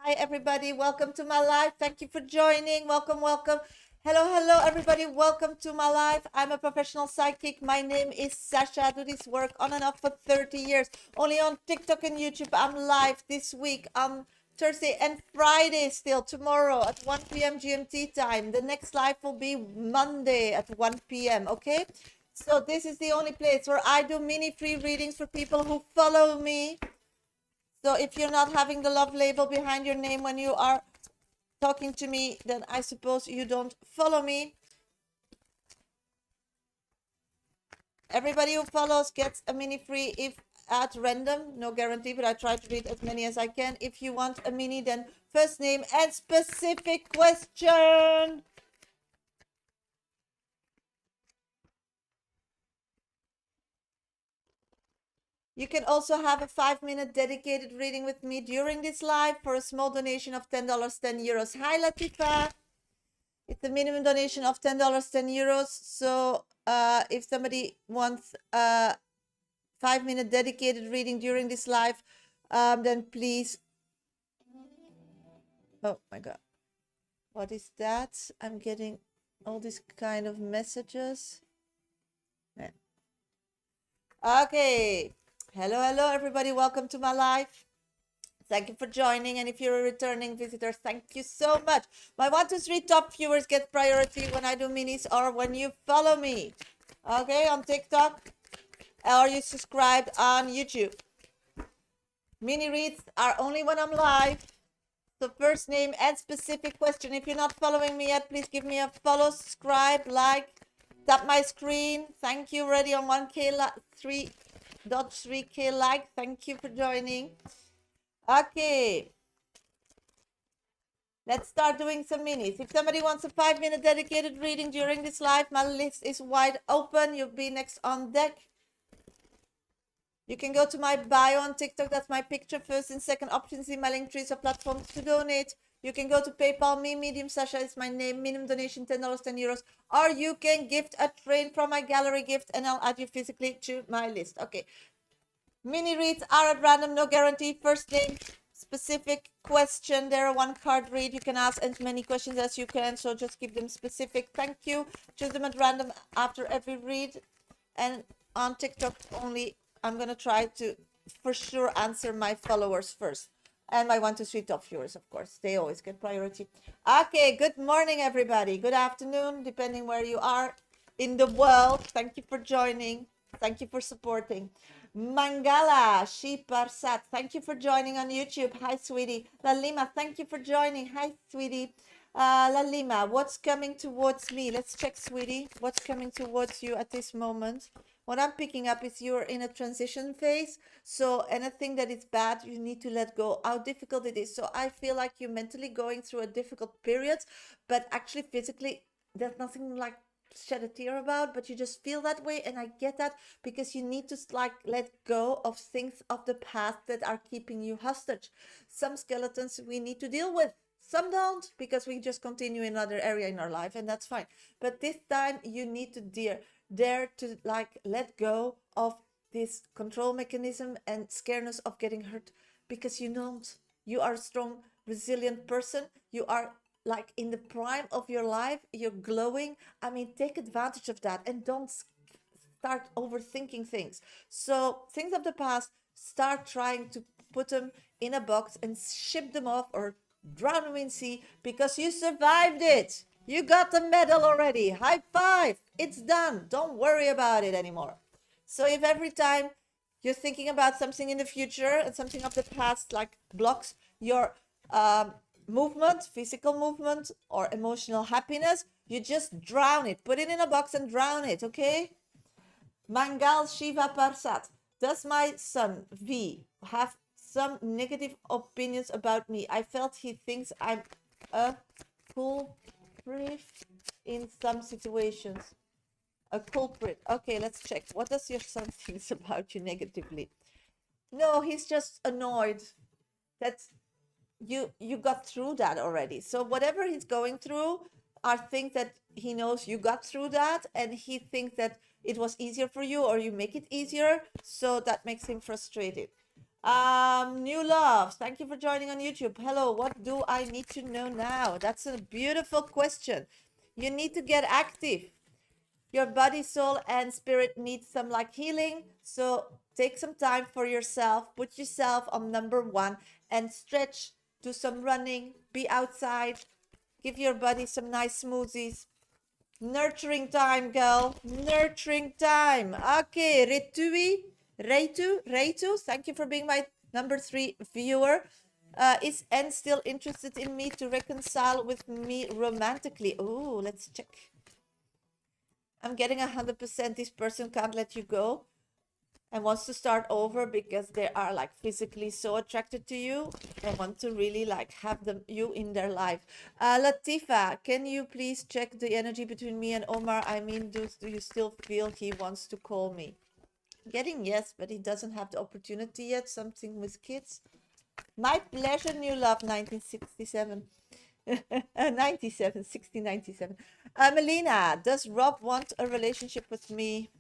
Hi, everybody. Welcome to my live. Thank you for joining. Welcome, welcome. Hello, everybody. Welcome to my live. I'm a professional psychic. My name is Shasha. I do this work on and off for 30 years. Only on TikTok and YouTube. I'm live this week on Thursday and Friday still. Tomorrow at 1 p.m. GMT time. The next live will be Monday at 1 p.m. Okay? So this is the only place where I do mini free readings for people who follow me. So if you're not having the love label behind your name when you are talking to me, then I suppose you don't follow me. Everybody who follows gets a mini free if at random, no guarantee, but I try to read as many as I can. If you want a mini, then first name and specific question. You can also have a 5-minute dedicated reading with me during this live for a small donation of $10, €10. Hi, Latifa. It's a minimum donation of $10, €10. So if somebody wants a 5-minute dedicated reading during this live, then please. Oh my God. What is that? I'm getting all these kind of messages. Yeah. Okay. Hello, everybody. Welcome to my live. Thank you for joining. And if you're a returning visitor, thank you so much. My 1, 2, 3 top viewers get priority when I do minis or when you follow me. Okay, on TikTok or you subscribed on YouTube. Mini reads are only when I'm live. So first name and specific question. If you're not following me yet, please give me a follow, subscribe, like, tap my screen. Thank you. Already on 3.3K like. Thank you for joining. Okay. Let's start doing some minis. If somebody wants a 5-minute dedicated reading during this live, my list is wide open. You'll be next on deck. You can go to my bio on TikTok. That's my picture. First and second options in my link trees or platforms to donate. You can go to PayPal me, Medium Shasha is my name. Minimum donation $10, €10. Or you can gift a train from my gallery gift and I'll add you physically to my list. Okay. Mini reads are at random, no guarantee. First name, specific question. They're a 1-card read. You can ask as many questions as you can. So just keep them specific. Thank you. Choose them at random after every read. And on TikTok only, I'm going to try to for sure answer my followers first. And my 1, 2, 3 top viewers, of course. They always get priority. Okay, good morning, everybody. Good afternoon, depending where you are in the world. Thank you for joining. Thank you for supporting. Mangala Shiparsat, thank you for joining on YouTube. Hi, sweetie. Lalima, thank you for joining. Hi, sweetie. Lalima, what's coming towards me? Let's check, sweetie. What's coming towards you at this moment? What I'm picking up is you're in a transition phase. So anything that is bad, you need to let go. How difficult it is. So I feel like you're mentally going through a difficult period, but actually physically, there's nothing like shed a tear about, but you just feel that way. And I get that because you need to like let go of things of the past that are keeping you hostage. Some skeletons we need to deal with. Some don't, because we just continue in another area in our life, and that's fine. But this time you need to dare to like let go of this control mechanism and scareness of getting hurt, because you are a strong, resilient person. You are like in the prime of your life. You're glowing. I mean, take advantage of that and don't start overthinking things. So things of the past, start trying to put them in a box and ship them off or drown them in sea, because you survived it. You got the medal already. High five. It's done. Don't worry about it anymore. So if every time you're thinking about something in the future and something of the past like blocks your movement, physical movement or emotional happiness, you just drown it. Put it in a box and drown it, okay? Mangal Shiva Parsat. Does my son V have some negative opinions about me? I felt he thinks I'm a culprit in some situations. A culprit. Okay, let's check. What does your son think about you negatively? No, he's just annoyed that you got through that already. So whatever he's going through are things that he knows you got through that, and he thinks that it was easier for you or you make it easier, so that makes him frustrated. New love, thank you for joining on YouTube. Hello, what do I need to know now? That's a beautiful question. You need to get active. Your body, soul, and spirit needs some like healing. So take some time for yourself. Put yourself on number one and stretch. Do some running. Be outside. Give your body some nice smoothies. Nurturing time, girl. Nurturing time. Okay, Reitu, thank you for being my number 3 viewer. Is N still interested in me to reconcile with me romantically? Oh, let's check. I'm getting 100% this person can't let you go and wants to start over because they are like physically so attracted to you and want to really like have you in their life. Latifa, can you please check the energy between me and Omar? I mean, do you still feel he wants to call me? Getting yes, but he doesn't have the opportunity yet. Something with kids. My pleasure, new love, 1967. 97. Melina, does Rob want a relationship with me?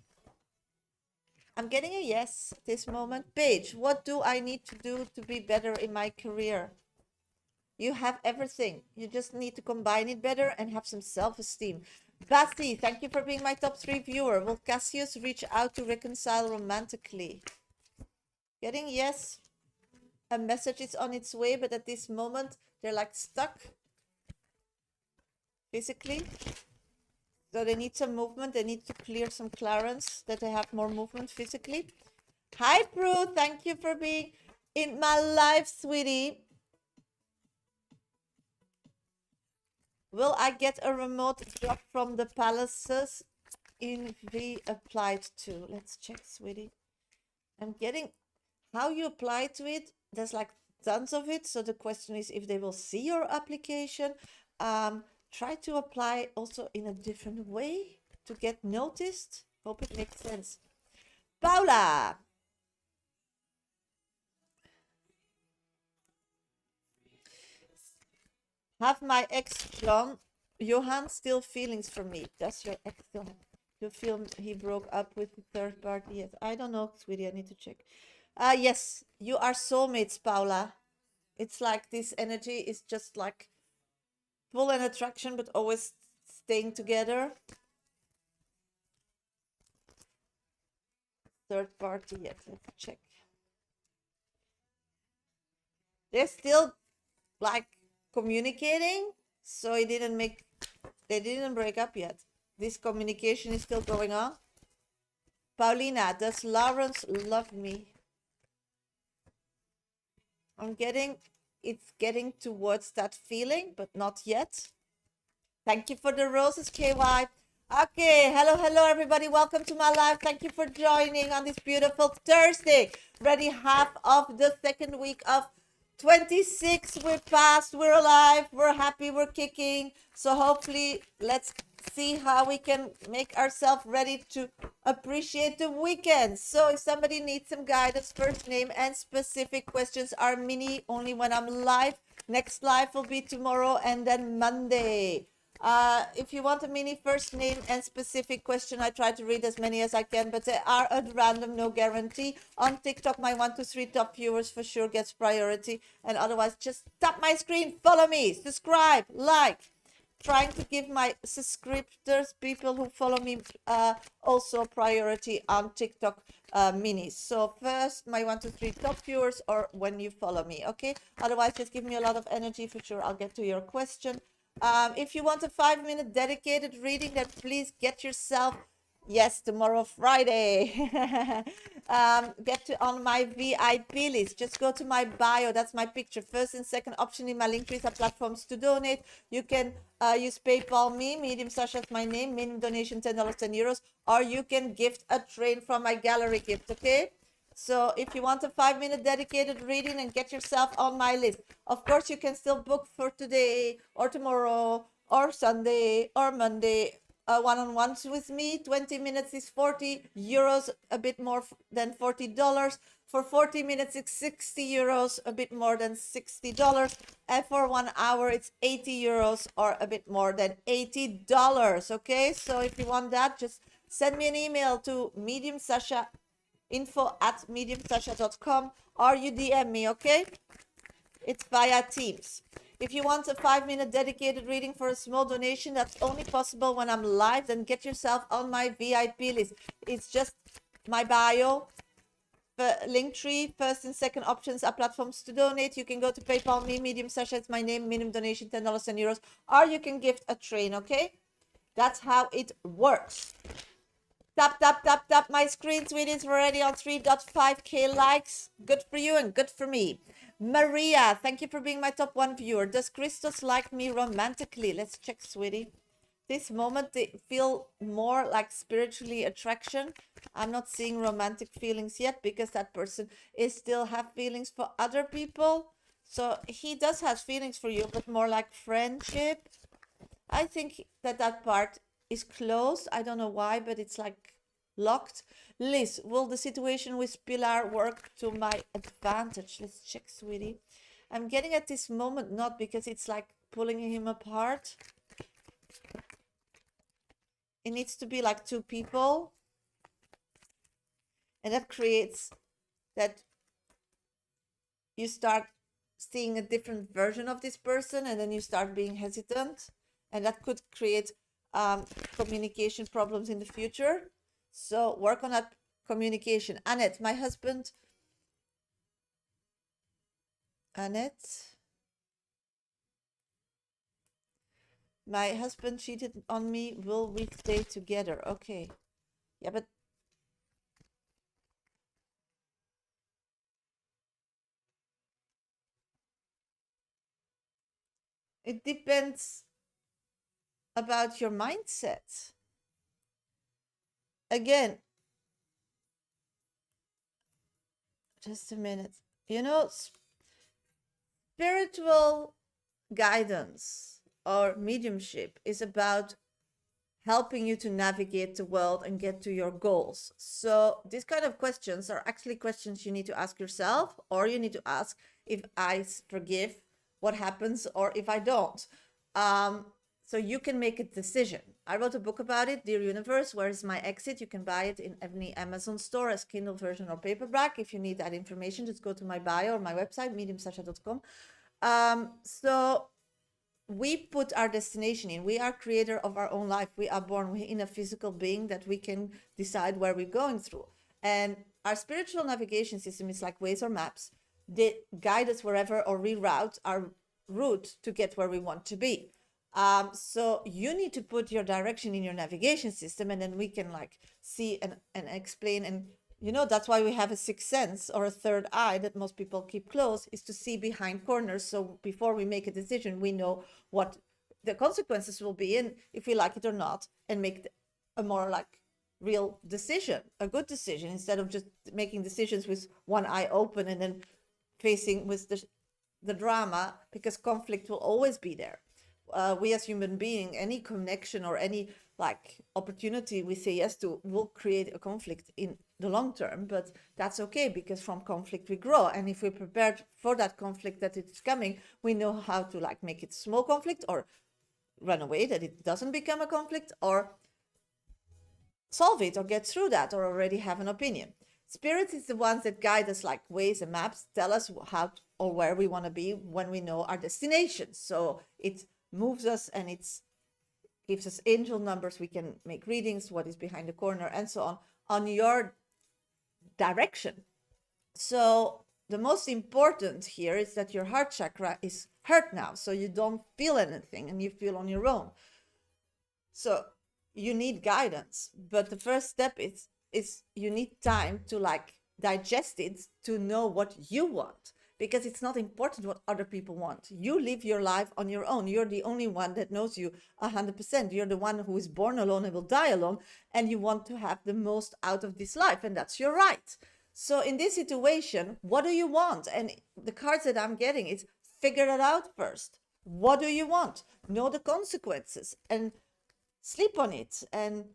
I'm getting a yes at this moment. Paige, what do I need to do to be better in my career? You have everything. You just need to combine it better and have some self-esteem. Basti, thank you for being my top 3 viewer. Will Cassius reach out to reconcile romantically? Getting yes. A message is on its way, but at this moment, they're like stuck physically. So they need some movement. They need to clear some clearance, that they have more movement physically. Hi, Prue. Thank you for being in my life, sweetie. Will I get a remote job from the palaces in V applied to? Let's check, sweetie. I'm getting how you apply to it. There's like tons of it. So the question is if they will see your application. Try to apply also in a different way to get noticed. Hope it makes sense. Paula. Have my ex Johan still feelings for me? Does your ex still have? You feel he broke up with the third party? Yes. I don't know, sweetie. I need to check. Yes, you are soulmates, Paula. It's like this energy is just like pull and attraction, but always staying together. Third party, yes, let's check. They're still like communicating, so they didn't break up yet. This communication is still going on. Paulina, does Lawrence love me? It's getting towards that feeling, but not yet. Thank you for the roses, KY. Okay, hello everybody. Welcome to my live. Thank you for joining on this beautiful Thursday. Ready half of the second week of 26. We're past, we're alive, we're happy, we're kicking. So hopefully let's see how we can make ourselves ready to appreciate the weekend. So if somebody needs some guidance, first name and specific questions are mini only when I'm live. Next live will be tomorrow and then Monday. If you want a mini first name and specific question, I try to read as many as I can, but they are at random, no guarantee. On TikTok, my 1 to 3 top viewers for sure gets priority, and otherwise just tap my screen, follow me, subscribe, like. Trying to give my subscribers, people who follow me, also priority on TikTok minis. So first, my 1 to 3 top viewers, or when you follow me, okay? Otherwise, just give me a lot of energy for sure. I'll get to your question. If you want a 5-minute dedicated reading, then please get yourself, yes, tomorrow Friday, get to on my VIP list. Just go to my bio, that's my picture. First and second option in my link trees are platforms to donate. You can use PayPal me, Medium Shasha is my name, minimum donation $10, 10 euros, or you can gift a train from my gallery gift, okay? So if you want a 5-minute dedicated reading and get yourself on my list, of course, you can still book for today or tomorrow or Sunday or Monday. One-on-ones with me. 20 minutes is 40 euros, a bit more than $40. For 40 minutes, it's 60 euros, a bit more than $60. And for 1 hour, it's 80 euros or a bit more than $80. Okay, so if you want that, just send me an email to mediumsasha info@mediumsasha.com, or you DM me, okay? It's via Teams. If you want a 5-minute dedicated reading for a small donation, that's only possible when I'm live, then get yourself on my VIP list. It's just my bio, the link tree, first and second options are platforms to donate. You can go to PayPal me, Medium Sasha, it's my name, minimum donation $10 and euros, or you can gift a train, okay? That's how it works. Tap, tap, tap, tap my screen, sweeties. We're already on 3.5k likes. Good for you and good for me. Maria, thank you for being my top 1 viewer. Does Christos like me romantically? Let's check, sweetie. This moment, they feel more like spiritually attraction. I'm not seeing romantic feelings yet because that person is still have feelings for other people. So he does have feelings for you, but more like friendship. I think that part is closed. I don't know why, but it's like locked. Liz, will the situation with Pilar work to my advantage? Let's check, sweetie. I'm getting at this moment not because it's like pulling him apart. It needs to be like 2 people. And that creates that you start seeing a different version of this person, and then you start being hesitant. And that could create communication problems in the future. So work on that communication. Annette, my husband. Annette. My husband cheated on me. Will we stay together? Okay. Yeah, but it depends about your mindset. Again, just a minute. You know, spiritual guidance or mediumship is about helping you to navigate the world and get to your goals. So these kind of questions are actually questions you need to ask yourself, or you need to ask if I forgive, what happens, or if I don't. So you can make a decision. I wrote a book about it, Dear Universe, Where is My Exit? You can buy it in any Amazon store as Kindle version or paperback. If you need that information, just go to my bio or my website, mediumsasha.com. So we put our destination in. We are creator of our own life. We are born in a physical being that we can decide where we're going through. And our spiritual navigation system is like Waze or maps. They guide us wherever or reroute our route to get where we want to be. So you need to put your direction in your navigation system, and then we can like see and explain. And you know, that's why we have a sixth sense or a third eye that most people keep closed, is to see behind corners. So before we make a decision, we know what the consequences will be, and if we like it or not, and make a more like real decision, a good decision, instead of just making decisions with one eye open and then facing with the drama, because conflict will always be there. We as human being, any connection or any like opportunity we say yes to will create a conflict in the long term, but that's okay, because from conflict we grow. And if we're prepared for that conflict that it's coming, we know how to like make it small conflict, or run away that it doesn't become a conflict, or solve it or get through that, or already have an opinion. Spirits is the ones that guide us like ways and maps, tell us how or where we want to be when we know our destination. So it moves us, and it's gives us angel numbers. We can make readings, what is behind the corner, and so on your direction. So the most important here is that your heart chakra is hurt now, so you don't feel anything and you feel on your own. So you need guidance, but the first step is you need time to like digest it, to know what you want, because it's not important what other people want. You live your life on your own. You're the only one that knows you 100%. You're the one who is born alone and will die alone, and you want to have the most out of this life, and that's your right. So in this situation, what do you want? And the cards that I'm getting is figure it out first. What do you want? Know the consequences and sleep on it and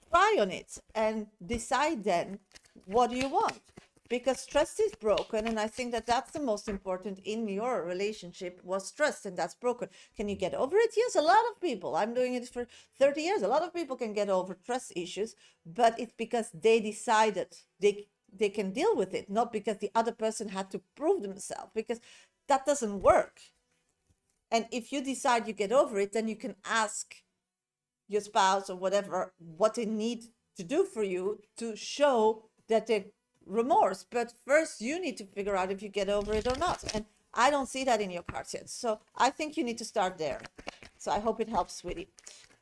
try on it and decide then what do you want. Because trust is broken, and I think that that's the most important in your relationship, was trust, and that's broken. Can you get over it? Yes, a lot of people. I'm doing it for 30 years. A lot of people can get over trust issues, but it's because they decided, they they can deal with it, not because the other person had to prove themselves, because that doesn't work. And if you decide you get over it, then you can ask your spouse or whatever what they need to do for you to show that they remorse. But first you need to figure out if you get over it or not, and I don't see that in your cards yet, so I think you need to start there. So I hope it helps, sweetie.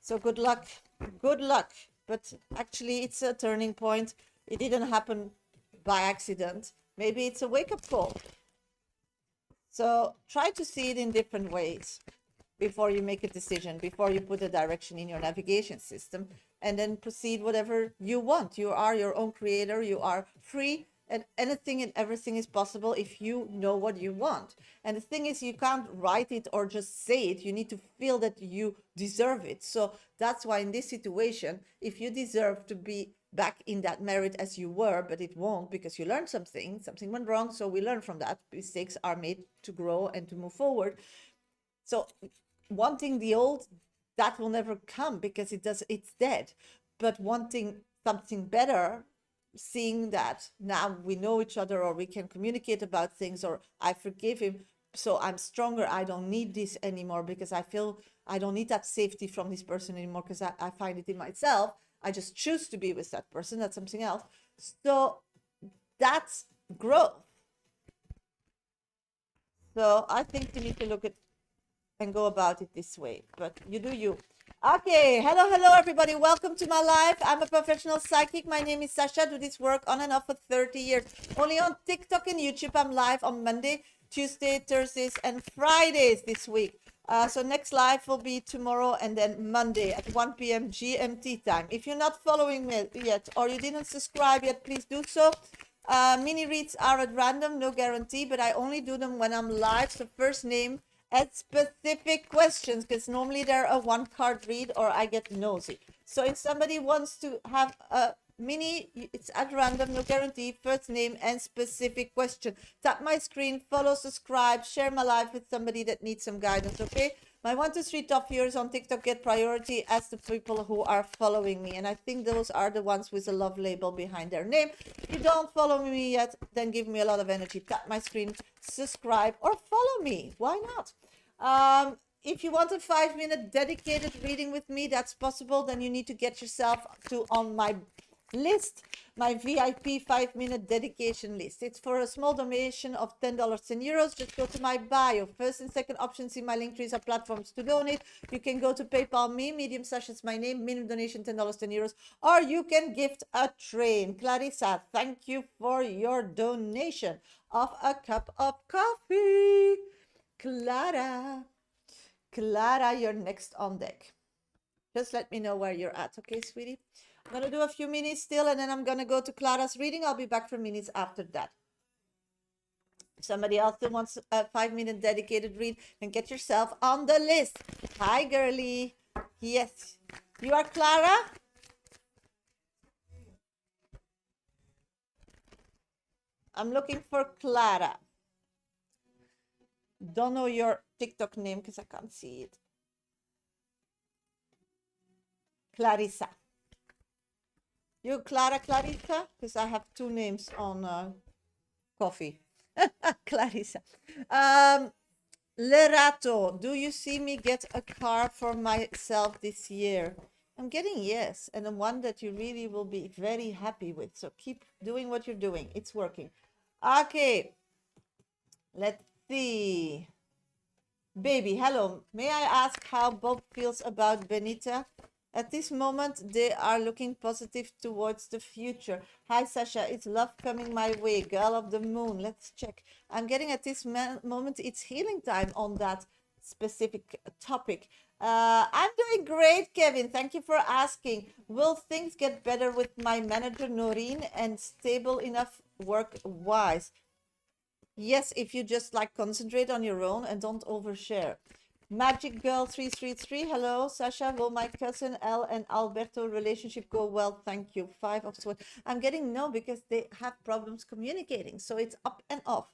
So good luck, good luck. But actually it's a turning point. It didn't happen by accident. Maybe it's a wake-up call. So try to see it in different ways before you make a decision, before you put a direction in your navigation system, and then proceed whatever you want. You are your own creator, you are free, and anything and everything is possible if you know what you want. And the thing is, you can't write it or just say it. You need to feel that you deserve it. So that's why in this situation, if you deserve to be back in that marriage as you were, but it won't, because you learned something went wrong, so we learn from that. Mistakes are made to grow and to move forward. So wanting the old, that will never come because it's dead. But wanting something better, seeing that now we know each other, or we can communicate about things, or I forgive him, so I'm stronger, I don't need this anymore, because I feel I don't need that safety from this person anymore, because I find it in myself. I just choose to be with that person. That's something else. So that's growth. So I think you need to look at and go about it this way, but you do you. Okay, hello everybody, welcome to my life. I'm a professional psychic. My name is Shasha. I do this work on and off for 30 years, only on TikTok and YouTube. I'm live on Monday, Tuesday, Thursdays and Fridays this week. So next live will be tomorrow, and then Monday at 1 p.m. GMT time. If you're not following me yet, or you didn't subscribe yet, please do so. Mini reads are at random, no guarantee, but I only do them when I'm live. So first name and specific questions, because normally they're a one card read or I get nosy. So if somebody wants to have a mini, it's at random, no guarantee, first name and specific question. Tap my screen, follow, subscribe, share my life with somebody that needs some guidance, okay? My 1 to 3 top viewers on TikTok get priority as the people who are following me, and I think those are the ones with a love label behind their name. If you don't follow me yet, then give me a lot of energy. Tap my screen, subscribe, or follow me. Why not? If you want a 5-minute dedicated reading with me, that's possible. Then you need to get yourself on my list, my VIP 5-minute dedication list. It's for a small donation of $10 and euros. Just go to my bio. First and second options in my link trees are platforms to donate. You can go to PayPal me, Medium Sasha is my name, minimum donation $10 and euros, or you can gift a train. Clarissa, thank you for your donation of a cup of coffee. Clara, you're next on deck. Just let me know where you're at, okay, sweetie? I'm going to do a few minutes still, and then I'm going to go to Clara's reading. I'll be back for minutes after that. If somebody else still wants a 5-minute dedicated read, then get yourself on the list. Hi, girly. Yes. You are Clara? I'm looking for Clara. Don't know your TikTok name because I can't see it. Clarissa. You Clarissa? Because I have 2 names on coffee. Clarissa. Lerato, do you see me get a car for myself this year? I'm getting yes, and the one that you really will be very happy with. So keep doing what you're doing. It's working. Okay. Let's see. Baby, hello. May I ask how Bob feels about Benita? At this moment, they are looking positive towards the future. Hi, Sasha. It's love coming my way. Girl of the moon. Let's check. I'm getting at this moment, it's healing time on that specific topic. I'm doing great, Kevin. Thank you for asking. Will things get better with my manager, Noreen, and stable enough work-wise? Yes, if you just like concentrate on your own and don't overshare. Magic Girl 333, hello, Sasha. Will my cousin Elle and Alberto relationship go well? Thank you. 5 of Swords. I'm getting no, because they have problems communicating. So it's up and off.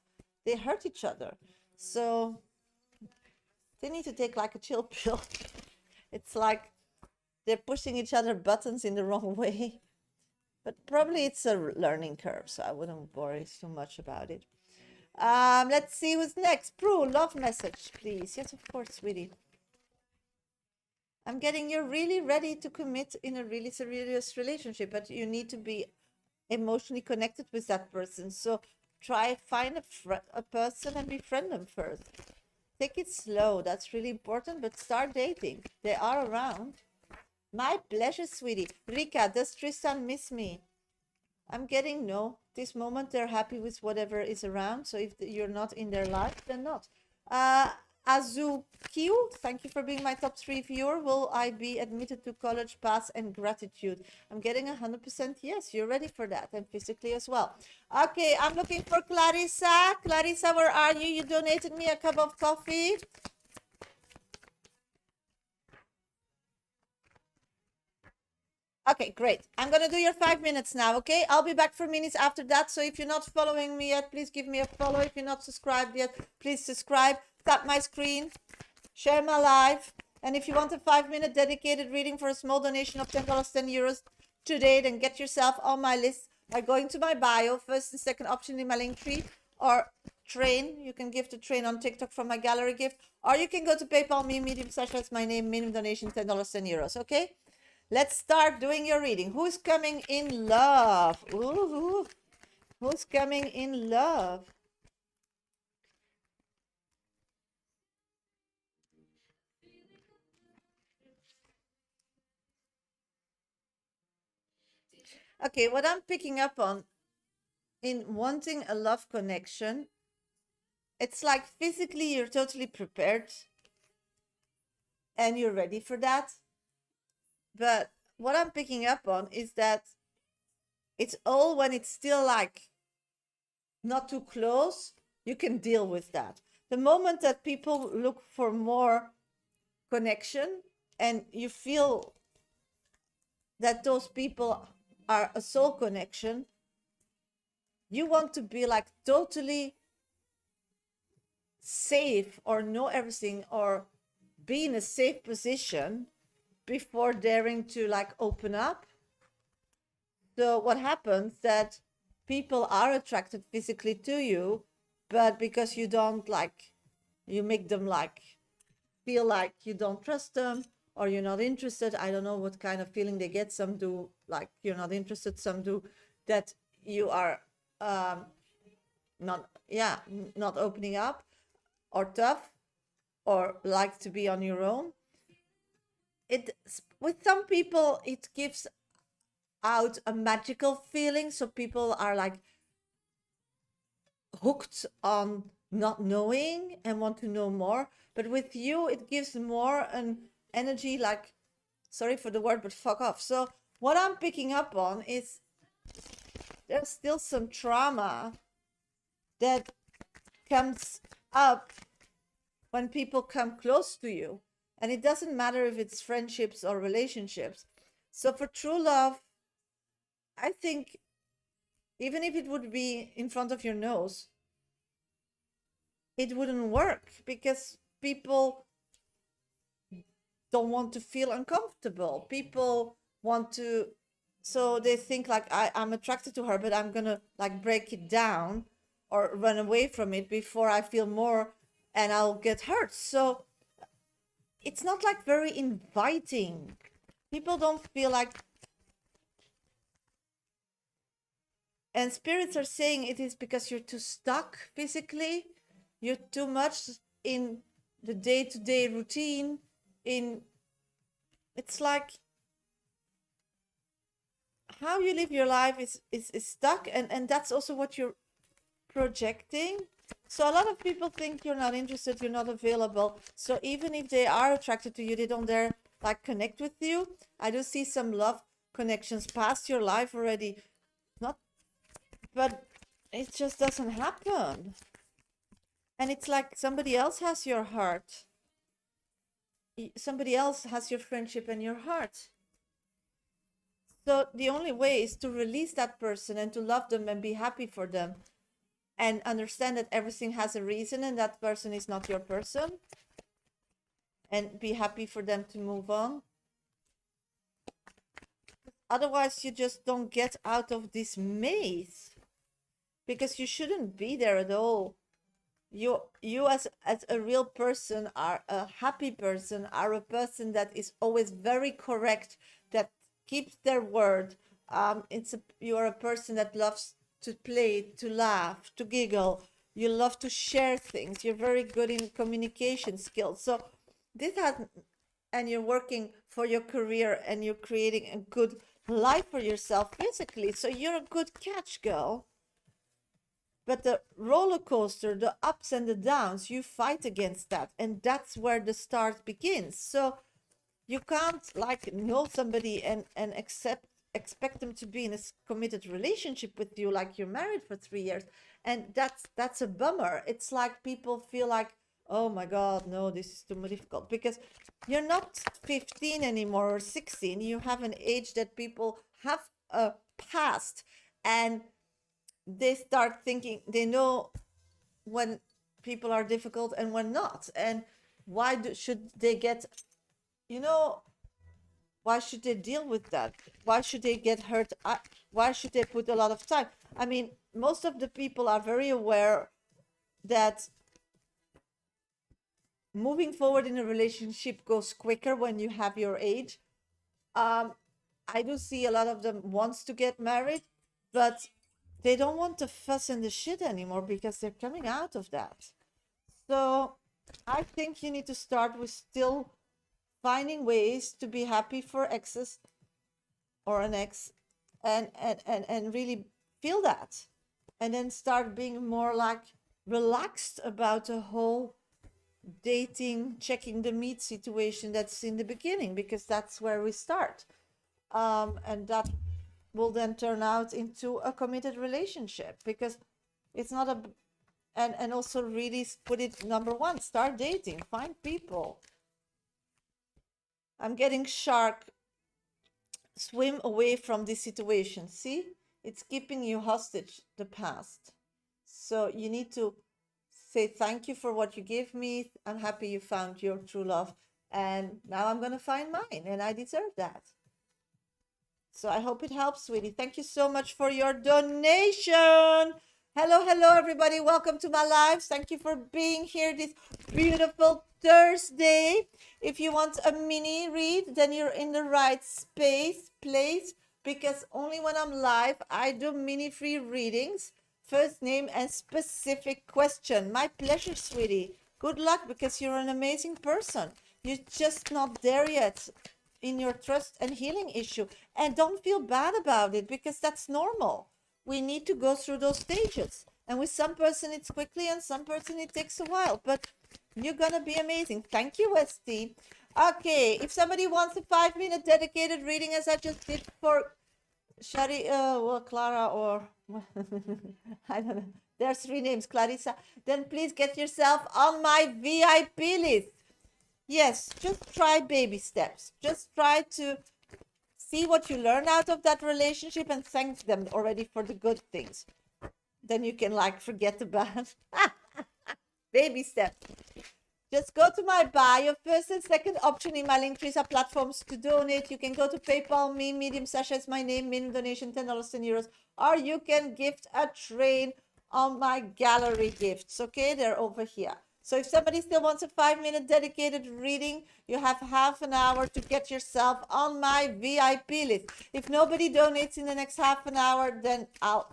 They hurt each other. So they need to take like a chill pill. It's like they're pushing each other buttons in the wrong way. But probably it's a learning curve, so I wouldn't worry too much about it. Let's see who's next. Prue, love message, please. Yes, of course, sweetie. I'm getting you're really ready to commit in a really serious relationship, but you need to be emotionally connected with that person. So try find a person and befriend them first. Take it slow. That's really important, but start dating. They are around. My pleasure, sweetie. Rika, does Tristan miss me? I'm getting no. This moment they're happy with whatever is around. So if you're not in their life, then not. Azukiu, thank you for being my top 3 viewer. Will I be admitted to college? Pass and gratitude. I'm getting 100% yes. You're ready for that, and physically as well. Okay, I'm looking for Clarissa. Clarissa, where are you? You donated me a cup of coffee. Okay, great. I'm going to do your 5 minutes now, okay? I'll be back for minutes after that. So if you're not following me yet, please give me a follow. If you're not subscribed yet, please subscribe. Tap my screen. Share my live. And if you want a 5-minute dedicated reading for a small donation of $10, €10 today, then get yourself on my list by going to my bio, first and second option in my link tree, or Train. You can gift a Train on TikTok from my gallery gift, or you can go to PayPal me, medium Sasha, that's my name, minimum donation $10, €10, okay? Let's start doing your reading. Who's coming in love? Ooh, who's coming in love? Okay, what I'm picking up on in wanting a love connection, it's like physically you're totally prepared and you're ready for that. But what I'm picking up on is that it's all when it's still like not too close, you can deal with that. The moment that people look for more connection and you feel that those people are a soul connection, you want to be like totally safe or know everything or be in a safe position before daring to like open up. So what happens that people are attracted physically to you, but because you don't like, you make them like feel like you don't trust them or you're not interested. I don't know what kind of feeling they get. Some do like you're not interested, some do that you are not opening up or tough or like to be on your own. It with some people it gives out a magical feeling, so people are like hooked on not knowing and want to know more. But with you it gives more an energy like, sorry for the word, but fuck off. So what I'm picking up on is there's still some trauma that comes up when people come close to you, and it doesn't matter if it's friendships or relationships. So for true love, I think even if it would be in front of your nose, it wouldn't work because people don't want to feel uncomfortable. People want to, so they think like I'm attracted to her, but I'm gonna like break it down or run away from it before I feel more and I'll get hurt. So it's not like very inviting. People don't feel like, and spirits are saying it is because you're too stuck physically, you're too much in the day-to-day routine, in it's like how you live your life is stuck, and that's also what you're projecting. So a lot of people think you're not interested, you're not available. So even if they are attracted to you, they don't dare like connect with you. I do see some love connections past your life already, not, but it just doesn't happen. And it's like somebody else has your heart. Somebody else has your friendship and your heart. So the only way is to release that person and to love them and be happy for them and understand that everything has a reason and that person is not your person, and be happy for them to move on. otherwise you just don't get out of this maze, because you shouldn't be there at all. You as a real person are a happy person, are a person that is always very correct, that keeps their word. You are a person that loves to play, to laugh, to giggle. You love to share things. You're very good in communication skills. So this has, and you're working for your career, and you're creating a good life for yourself physically. So you're a good catch, girl. But the roller coaster, the ups and the downs, you fight against that. And that's where the start begins. So you can't like know somebody and expect them to be in a committed relationship with you like you're married for 3 years. And that's a bummer. It's like people feel like, oh my God, no, this is too difficult, because you're not 15 anymore or 16. You have an age that people have passed, and they start thinking, they know when people are difficult and when not. And should they get, why should they deal with that? Why should they get hurt? Why should they put a lot of time? I mean, most of the people are very aware that moving forward in a relationship goes quicker when you have your age. I do see a lot of them wants to get married, but they don't want the fuss and the shit anymore, because they're coming out of that. So I think you need to start with still finding ways to be happy for exes or an ex, and really feel that, and then start being more like relaxed about the whole dating, checking the meat situation that's in the beginning, because that's where we start. And that will then turn out into a committed relationship, because it's not a, and also really put it number one, start dating, find people. I'm getting shark, swim away from this situation. See, it's keeping you hostage, the past. So you need to say thank you for what you gave me. I'm happy you found your true love, and now I'm going to find mine, and I deserve that. So I hope it helps, sweetie. Thank you so much for your donation. Hello, everybody. Welcome to my lives. Thank you for being here this beautiful Thursday. If you want a mini read, then you're in the right place, because only when I'm live, I do mini free readings. First name and specific question. My pleasure, sweetie. Good luck, because you're an amazing person. You're just not there yet in your trust and healing issue. And don't feel bad about it, because that's normal. We need to go through those stages. And with some person it's quickly, and some person it takes a while. But you're gonna be amazing. Thank you, Westy. Okay, if somebody wants a 5-minute dedicated reading, as I just did for Shari, Clara, or I don't know. There's 3 names, Clarissa. Then please get yourself on my VIP list. Yes, just try baby steps. Just try to see what you learn out of that relationship and thank them already for the good things. Then you can like forget the bad. Baby steps. Just go to my bio. First and second option in my link trees are platforms to donate. You can go to PayPal me, Medium Shasha is my name, minimum donation $10, 10 euros, or you can gift a train on my gallery gifts. Okay, they're over here. So if somebody still wants a 5-minute dedicated reading, you have half an hour to get yourself on my VIP list. If nobody donates in the next half an hour, then I'll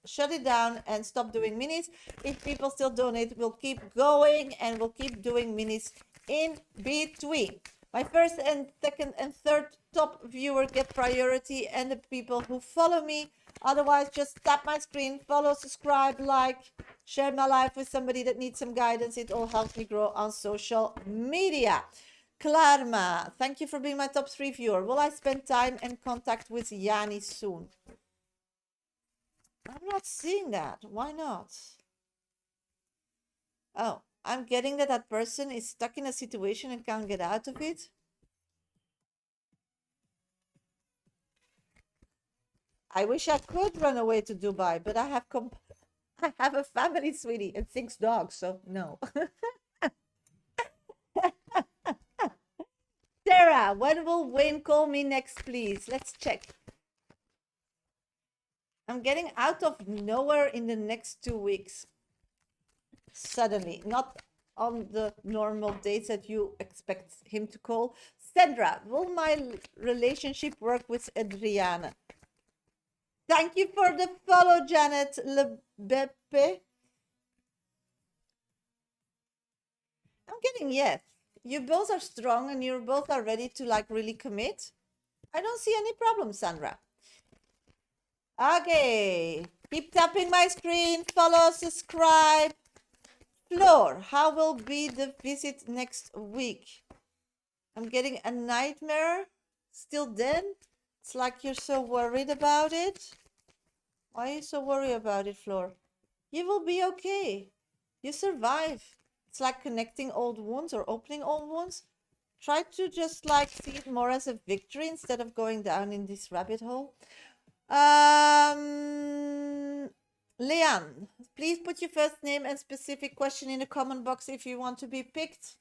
shut it down and stop doing minis. If people still donate, we'll keep going, and we'll keep doing minis in between. My first and second and third top viewer get priority, and the people who follow me. Otherwise, just tap my screen, follow, subscribe, like, share my life with somebody that needs some guidance. It all helps me grow on social media. Klarma, thank you for being my top 3 viewer. Will I spend time and contact with Yanni soon? I'm not seeing that. Why not? Oh, I'm getting that that person is stuck in a situation and can't get out of it. I wish I could run away to Dubai, but I have a family, sweetie, and 6 dogs, so no. Sarah, when will Wayne call me next, please? Let's check. I'm getting out of nowhere in the next 2 weeks. Suddenly, not on the normal dates that you expect him to call. Sandra, will my relationship work with Adriana? Thank you for the follow, Janet Lebepe. I'm getting yes. You both are strong and you both are ready to like really commit. I don't see any problem, Sandra. Okay. Keep tapping my screen. Follow, subscribe. Floor, how will be the visit next week? I'm getting a nightmare. Still then? It's like you're so worried about it. Why are you so worried about it, Floor? You will be okay. You survive. It's like connecting old wounds or opening old wounds. Try to just like see it more as a victory instead of going down in this rabbit hole. Leanne, please put your first name and specific question in the comment box if you want to be picked.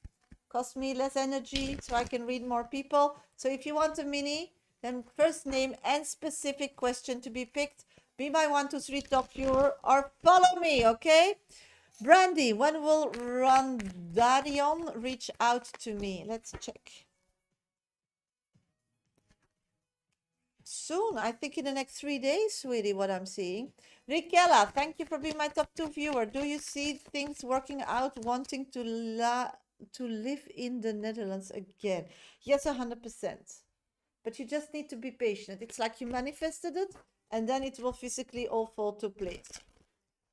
Cost me less energy so I can read more people. So if you want a mini, then first name and specific question to be picked. Be my 1, 2, 3 top viewer or follow me, okay? Brandy, when will Rondarion reach out to me? Let's check. Soon, I think in the next 3 days, sweetie, what I'm seeing. Rikella, thank you for being my top 2 viewer. Do you see things working out, wanting to live in the Netherlands again? Yes, 100%. But you just need to be patient. It's like you manifested it, and then it will physically all fall to place.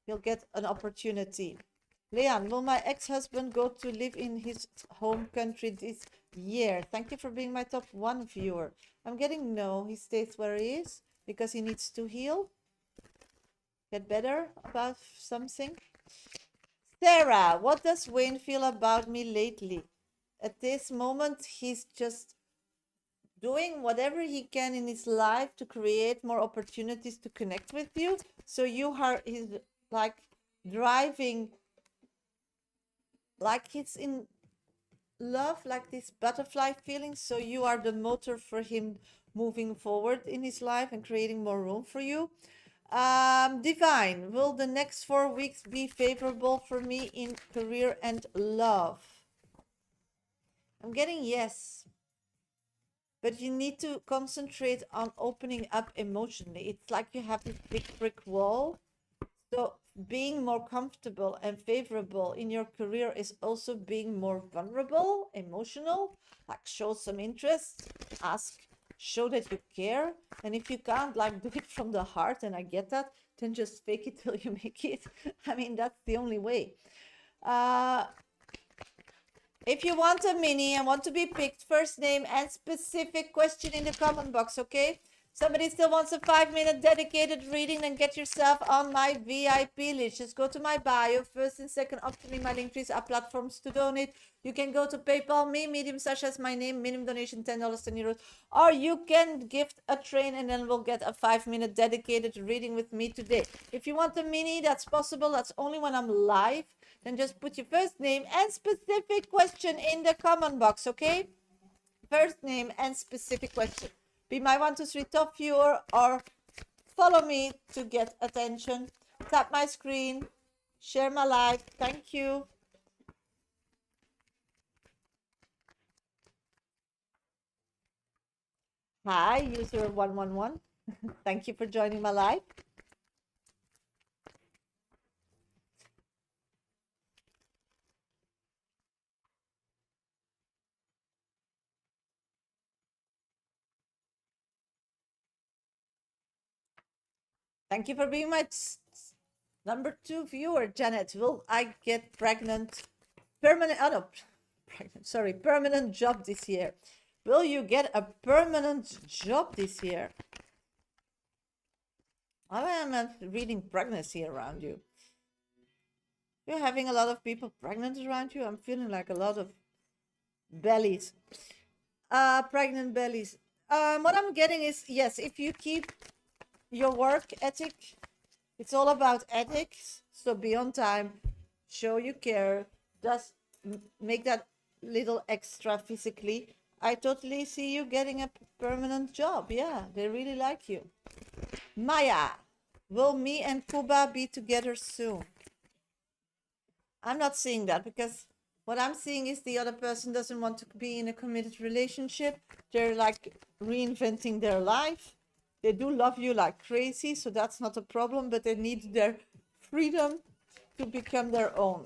You'll get an opportunity. Leon, will my ex-husband go to live in his home country this year? Thank you for being my top 1 viewer. I'm getting no. He stays where he is because he needs to heal. Get better about something. Sarah, what does Wayne feel about me lately? At this moment, he's just doing whatever he can in his life to create more opportunities to connect with you. So he's like driving, like he's in love, like this butterfly feeling. So you are the motor for him moving forward in his life and creating more room for you. Divine, will the next 4 weeks be favorable for me in career and love? I'm getting yes. But you need to concentrate on opening up emotionally. It's like you have this big brick wall. So being more comfortable and favorable in your career is also being more vulnerable, emotional, like show some interest, ask, show that you care. And if you can't like do it from the heart, and I get that, then just fake it till you make it. I mean, that's the only way. If you want a mini and want to be picked, first name and specific question in the comment box, okay? Somebody still wants a 5-minute dedicated reading, then get yourself on my VIP list. Just go to my bio. First and second option in my link trees are platforms to donate. You can go to PayPal, me, Medium Sasha is my name, minimum donation $10, 10 euros. Or you can gift a train and then we'll get a 5-minute dedicated reading with me today. If you want a mini, that's possible. That's only when I'm live. Then just put your first name and specific question in the comment box, okay? First name and specific question. Be my 1, 2, 3 top viewer or follow me to get attention. Tap my screen, share my live. Thank you. Hi, user 111. Thank you for joining my live. Thank you for being my number 2 viewer, Janet. Will I get pregnant? Permanent job this year. Will you get a permanent job this year? I am reading pregnancy around you. You're having a lot of people pregnant around you. I'm feeling like a lot of bellies. Pregnant bellies. What I'm getting is, yes, if you keep your work ethic, it's all about ethics. So be on time, show you care, just make that little extra physically. I totally see you getting a permanent job. Yeah, they really like you. Maya, Will me and Kuba be together soon? I'm not seeing that, because what I'm seeing is the other person doesn't want to be in a committed relationship. They're like reinventing their life. They do love you like crazy, so that's not a problem, but they need their freedom to become their own.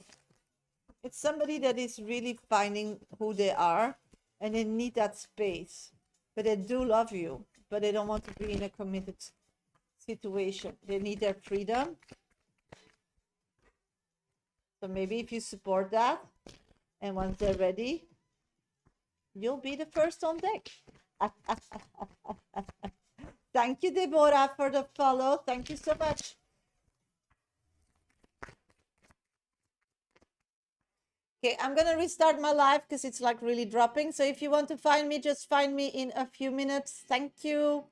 It's somebody that is really finding who they are, and they need that space. But they do love you, but they don't want to be in a committed situation. They need their freedom. So maybe if you support that, and once they're ready, you'll be the first on deck. Thank you, Deborah, for the follow. Thank you so much. Okay, I'm gonna restart my live because it's like really dropping. So if you want to find me, just find me in a few minutes. Thank you.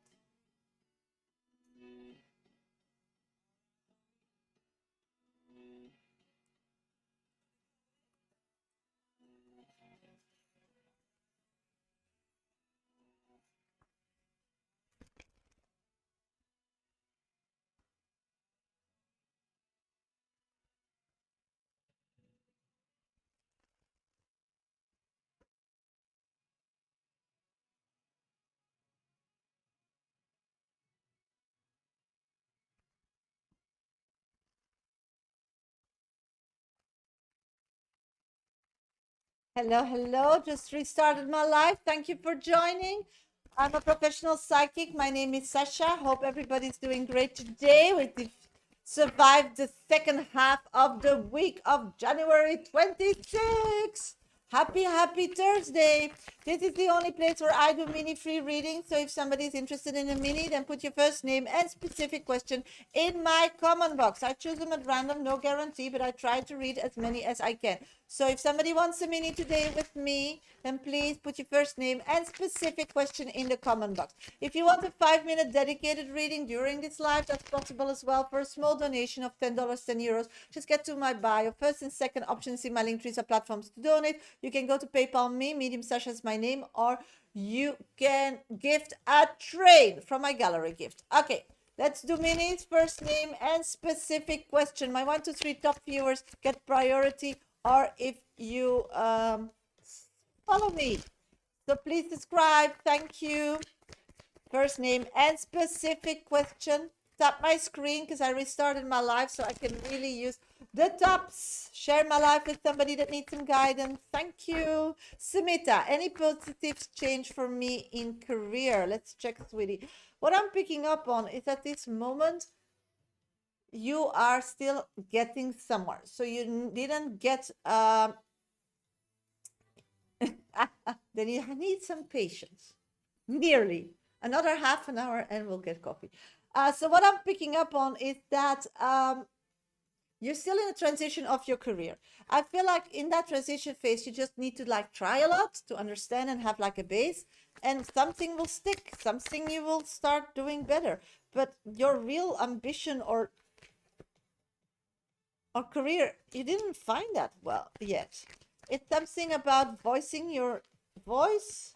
Hello, hello. Just restarted my live. Thank you for joining. I'm a professional psychic. My name is Shasha. Hope everybody's doing great today. We survived the second half of the week of January 26th. Happy Thursday. This is the only place where I do mini free readings. So if somebody is interested in a mini, then put your first name and specific question in my comment box. I choose them at random, no guarantee, but I try to read as many as I can. So if somebody wants a mini today with me, then please put your first name and specific question in the comment box. If you want a 5-minute dedicated reading during this live, that's possible as well. For a small donation of $10, €10, just get to my bio. First and second options in my link trees are platforms to donate. You can go to PayPal me, Medium Sasha is my name, or you can gift a train from my gallery gift. Okay. Let's do minis, first name and specific question. My 1, 2, 3 top viewers get priority, or if you follow me. So please subscribe. Thank you. First name and specific question. Tap my screen because I restarted my live, so I can really use the tops. Share my life with somebody that needs some guidance. Thank you. Sumita, any positive change for me in career? Let's check, sweetie. What I'm picking up on is at this moment, you are still getting somewhere. So you didn't get, then you need some patience. Nearly. Another half an hour and we'll get coffee. So what I'm picking up on is that you're still in a transition of your career. I feel like in that transition phase, you just need to like try a lot to understand and have like a base, and something will stick, something you will start doing better. But your real ambition or career, you didn't find that well yet. It's something about voicing your voice.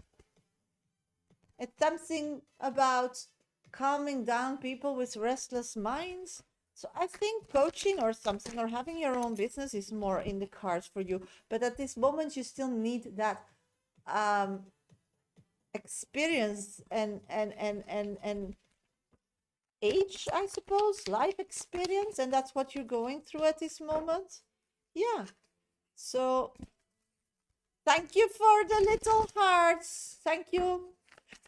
It's something about calming down people with restless minds. So I think coaching or something, or having your own business, is more in the cards for you. But at this moment, you still need that experience and age, I suppose, life experience, and that's what you're going through at this moment. Yeah. So thank you for the little hearts. Thank you.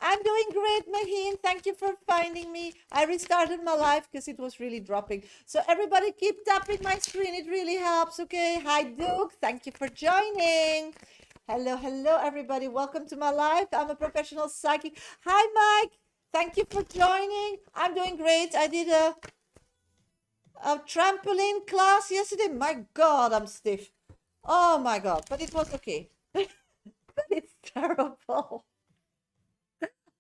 I'm doing great, Maheen. Thank you for finding me. I restarted my live because it was really dropping. So everybody keep tapping my screen. It really helps, okay? Hi, Duke. Thank you for joining. Hello, hello, everybody. Welcome to my live. I'm a professional psychic. Hi, Mike. Thank you for joining. I'm doing great. I did a trampoline class yesterday. My God, I'm stiff. Oh, my God. But it was okay. But it's terrible.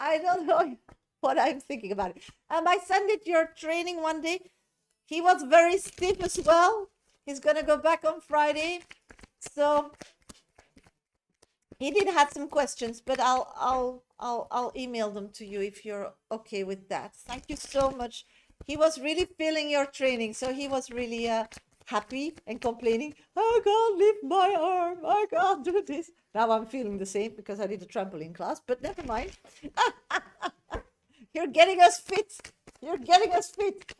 I don't know what I'm thinking about it. My son did your training one day. He was very stiff as well. He's gonna go back on Friday. So he did have some questions, but I'll email them to you if you're okay with that. Thank you so much, he was really feeling your training. So he was really happy and complaining, I can't lift my arm, I can't do this. Now I'm feeling the same because I did a trampoline class, but never mind. You're getting us fit. You're getting us fit.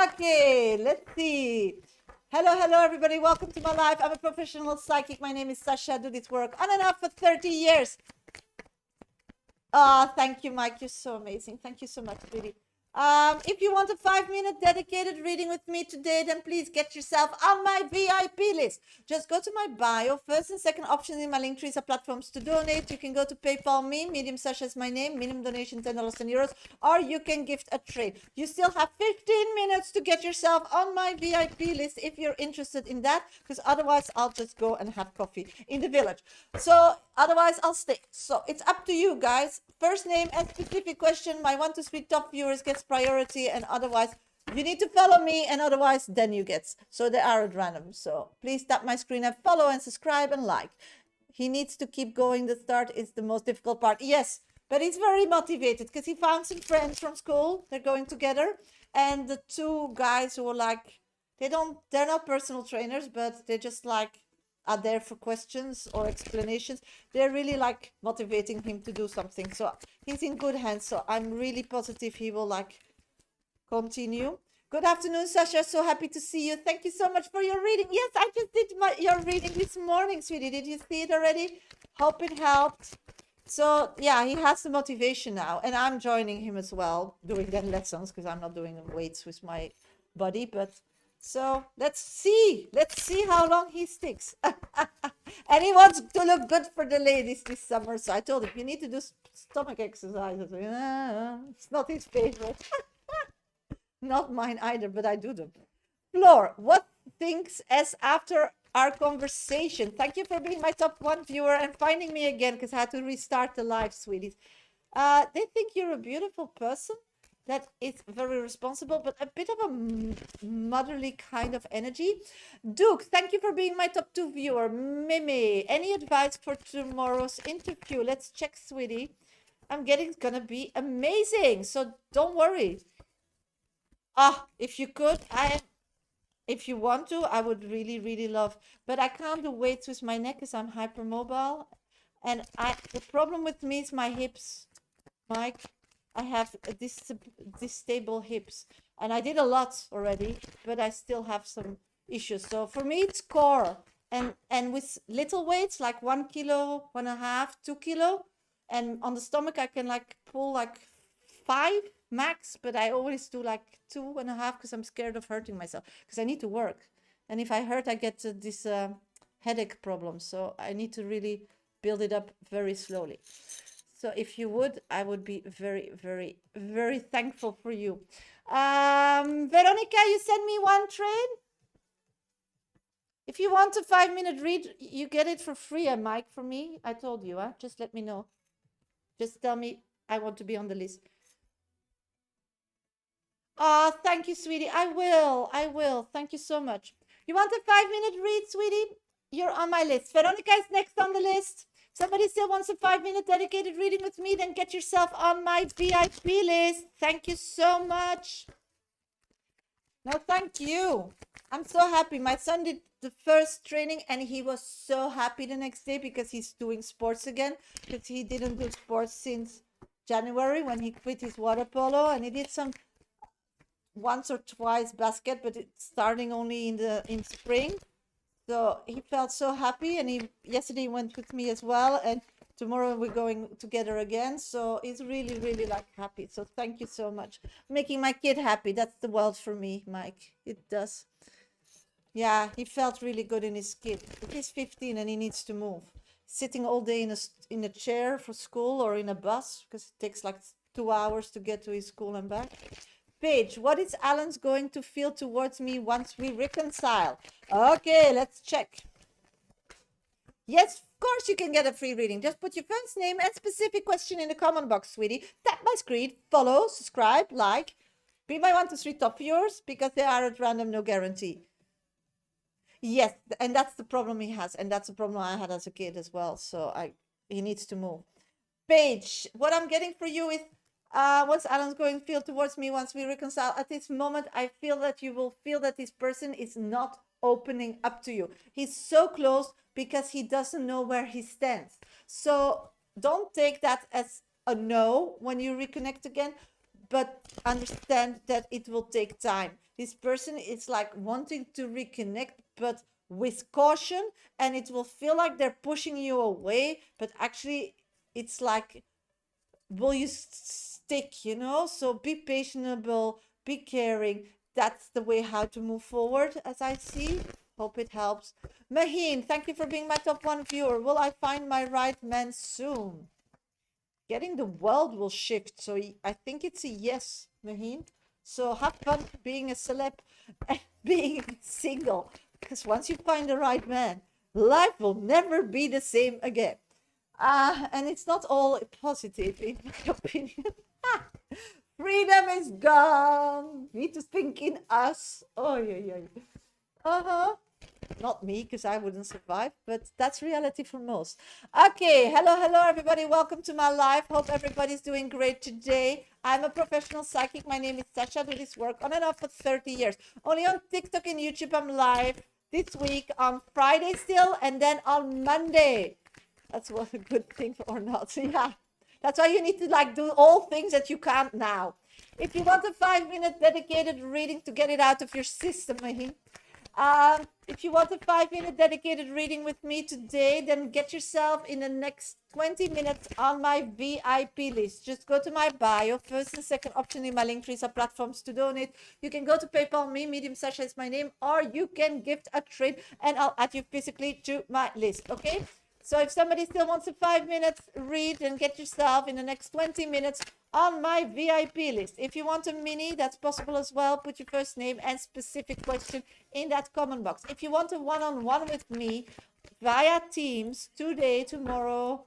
Okay, let's see. Hello, hello, everybody. Welcome to my life. I'm a professional psychic. My name is Shasha. I do this work on and off for 30 years. Oh, thank you, Mike. You're so amazing. Thank you so much, sweetie. If you want a 5-minute dedicated reading with me today, then please get yourself on my VIP list. Just go to my bio. First and second option in my link trees are platforms to donate. You can go to PayPal me, Medium Sasha is my name, minimum donation $10 and euros, or you can gift a trade. You still have 15 minutes to get yourself on my VIP list if you're interested in that, because otherwise I'll just go and have coffee in the village. So otherwise I'll stay. So it's up to you guys. First name and specific question. My 1 to 3 top viewers gets priority, and otherwise you need to follow me, and otherwise then you get. So they are at random. So please tap my screen and follow and subscribe and like. He needs to keep going. The start is the most difficult part. Yes, but he's very motivated because he found some friends from school. They're going together, and the 2 guys who are like, they're not personal trainers, but they're just like are there for questions or explanations. They're really like motivating him to do something. So he's in good hands. So I'm really positive he will like continue. Good afternoon, Sasha. So happy to see you. Thank you so much for your reading. Yes, I just did your reading this morning, sweetie. Did you see it already? Hope it helped. So yeah, he has the motivation now, and I'm joining him as well, doing the lessons because I'm not doing weights with my body, but so let's see how long he sticks. And he wants to look good for the ladies this summer, so I told him you need to do stomach exercises. It's not his favorite. Not mine either, but I do them. Floor, what thinks as after our conversation? Thank you for being my top 1 viewer and finding me again because I had to restart the live, sweeties. They think you're a beautiful person that is very responsible, but a bit of a motherly kind of energy. Duke, thank you for being my top 2 viewer. Mimi, any advice for tomorrow's interview? Let's check, sweetie. I'm getting, it's gonna be amazing. So don't worry. If you could, if you want to, I would really, really love, but I can't do weights with my neck because I'm hypermobile. And the problem with me is my hips, Mike. I have stable hips, and I did a lot already, but I still have some issues. So for me, it's core, and with little weights like 1 kilo, 1.5, 2 kilo, and on the stomach I can like pull like 5 max, but I always do like 2.5 because I'm scared of hurting myself because I need to work, and if I hurt, I get this headache problem. So I need to really build it up very slowly. So if you would, I would be very, very, very thankful for you. Veronica, you send me 1 trade. If you want a 5-minute read, you get it for free, Mike, for me. I told you, just let me know. Just tell me I want to be on the list. Thank you, sweetie. I will. Thank you so much. You want a 5-minute read, sweetie? You're on my list. Veronica is next on the list. Somebody still wants a 5-minute dedicated reading with me, then get yourself on my VIP list. Thank you so much. No, thank you. I'm so happy. My son did the first training and he was so happy the next day because he's doing sports again, because he didn't do sports since January when he quit his water polo, and he did some once or twice basket, but it's starting only in spring. So he felt so happy, and yesterday he went with me as well, and tomorrow we're going together again. So he's really, really like happy. So thank you so much. Making my kid happy. That's the world for me, Mike. It does. Yeah, he felt really good in his kid. He's 15 and he needs to move. Sitting all day in a chair for school or in a bus because it takes like 2 hours to get to his school and back. Paige, what is Alan's going to feel towards me once we reconcile? Okay, let's check. Yes, of course you can get a free reading. Just put your first name and specific question in the comment box, sweetie. Tap my screen, follow, subscribe, like. Be my 1 to 3 top viewers because they are at random, no guarantee. Yes, and that's the problem he has, and that's the problem I had as a kid as well. So he needs to move. Paige, what I'm getting for you is What's Alan's going to feel towards me once we reconcile? At this moment, I feel that you will feel that this person is not opening up to you. He's so close because he doesn't know where he stands. So don't take that as a no when you reconnect again, but understand that it will take time. This person is like wanting to reconnect, but with caution, and it will feel like they're pushing you away, but actually it's like, will you stick, you know? So be patientable, be caring. That's the way how to move forward, as I see. Hope it helps. Maheen, thank you for being my top one viewer. Will I find my right man soon? Getting the world will shift. So I think it's a yes, Maheen. So have fun being a celeb and being single. Because once you find the right man, life will never be the same again. And it's not all positive, in my opinion. Freedom is gone. Need to think in us. Oh, yeah. Uh-huh. Not me, because I wouldn't survive, but that's reality for most. Okay, hello, everybody. Welcome to my live. Hope everybody's doing great today. I'm a professional psychic. My name is Shasha. I do this work on and off for 30 years. Only on TikTok and YouTube, I'm live this week on Friday still, and then on Monday. That's what a good thing or not. Yeah, that's why you need to like do all things that you can't now. If you want a 5-minute dedicated reading to get it out of your system, if you want a 5-minute dedicated reading with me today, then get yourself in the next 20 minutes on my VIP list. Just go to my bio. First and second option in my link trees are platforms to donate. You can go to PayPal me, Medium Sasha is my name, or you can gift a trade and I'll add you physically to my list, okay? So if somebody still wants a 5-minute read, then get yourself in the next 20 minutes on my VIP list. If you want a mini, that's possible as well. Put your first name and specific question in that comment box. If you want a one-on-one with me via Teams today, tomorrow,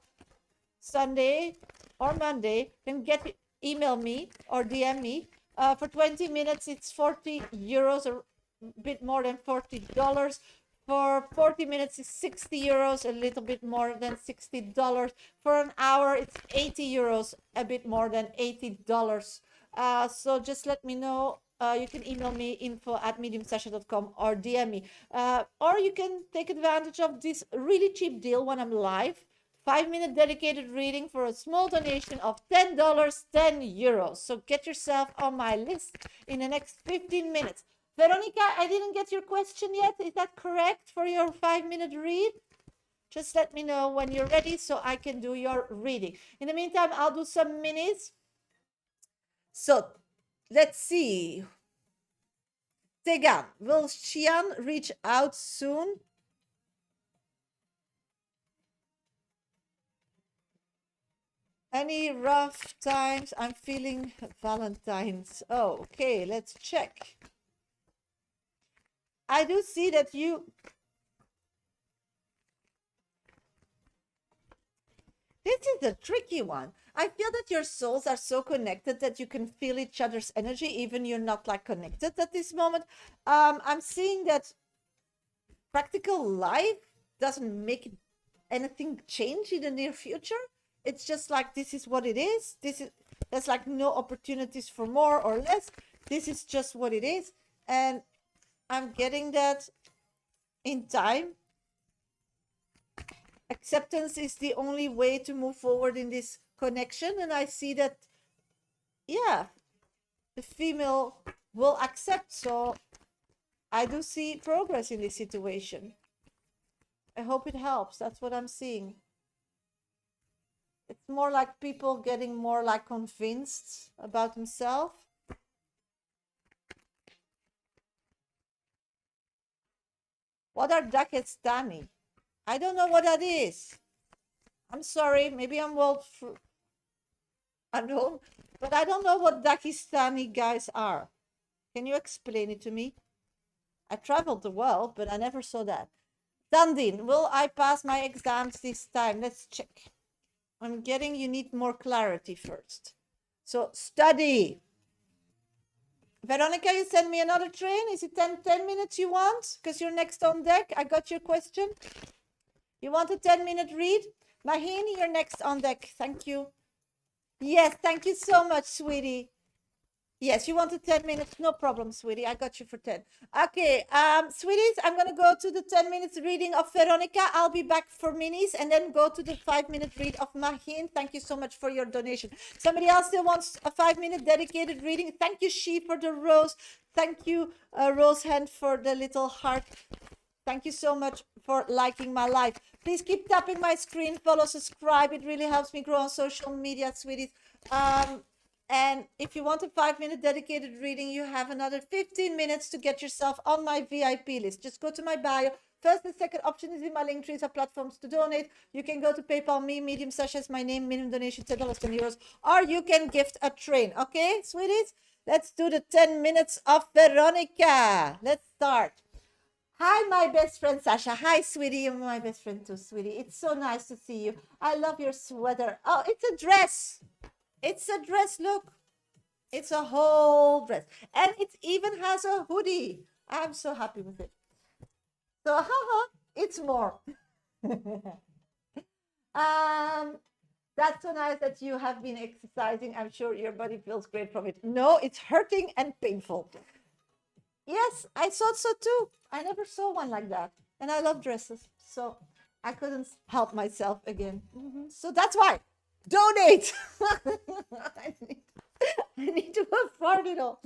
Sunday, or Monday, then email me or DM me. For 20 minutes, it's 40 euros, a bit more than $40. For 40 minutes, it's 60 euros, a little bit more than $60. For an hour, it's 80 euros, a bit more than $80. So just let me know. You can email me info@mediumsasha.com or DM me. Or you can take advantage of this really cheap deal when I'm live. 5-minute dedicated reading for a small donation of $10, 10 euros. So get yourself on my list in the next 15 minutes. Veronica, I didn't get your question yet. Is that correct for your 5-minute read? Just let me know when you're ready so I can do your reading. In the meantime, I'll do some minis. So let's see. Tegan, will Xian reach out soon? Any rough times? I'm feeling Valentine's. Oh, okay, let's check. I do see that you... This is a tricky one. I feel that your souls are so connected that you can feel each other's energy, even you're not like connected at this moment. I'm seeing that practical life doesn't make anything change in the near future. It's just like, this is what it is. There's like no opportunities for more or less. This is just what it is. And I'm getting that in time. Acceptance is the only way to move forward in this connection. And I see that, yeah, the female will accept. So I do see progress in this situation. I hope it helps. That's what I'm seeing. It's more like people getting more like convinced about themselves. What are Dakestani? I don't know what that is. I'm sorry, maybe I'm well unknown, but I don't know what Dakistani guys are. Can you explain it to me? I traveled the world, but I never saw that. Dandin, will I pass my exams this time? Let's check. I'm getting you need more clarity first. So study. Veronica, you send me another train. Is it 10 minutes you want? Because you're next on deck. I got your question. You want a 10-minute read? Mahini, you're next on deck. Thank you. Yes, thank you so much, sweetie. Yes, you wanted 10 minutes. No problem, sweetie. I got you for 10. Okay, sweeties, I'm gonna go to the 10 minutes reading of Veronica. I'll be back for minis and then go to the 5-minute read of Mahin. Thank you so much for your donation. Somebody else still wants a 5-minute dedicated reading. Thank you, She, for the rose. Thank you, Rose Hand, for the little heart. Thank you so much for liking my life. Please keep tapping my screen, follow, subscribe. It really helps me grow on social media, sweeties. And if you want a 5-minute dedicated reading, you have another 15 minutes to get yourself on my VIP list. Just go to my bio. First and second option is in my link trees are platforms to donate. You can go to PayPal me, Medium Sasha is my name, minimum donation $10, 10 euros, or you can gift a train. Okay, sweeties? Let's do the 10 minutes of Veronica. Let's start. Hi, my best friend Sasha. Hi, sweetie. You're my best friend too, sweetie. It's so nice to see you. I love your sweater. Oh, it's a dress. It's a dress. Look, it's a whole dress, and it even has a hoodie. I'm so happy with it. So, haha, it's more. That's so nice that you have been exercising. I'm sure your body feels great from it. No, it's hurting and painful. Yes, I thought so too. I never saw one like that. And I love dresses. So I couldn't help myself again. So that's why. Donate. I need, I need to afford it all.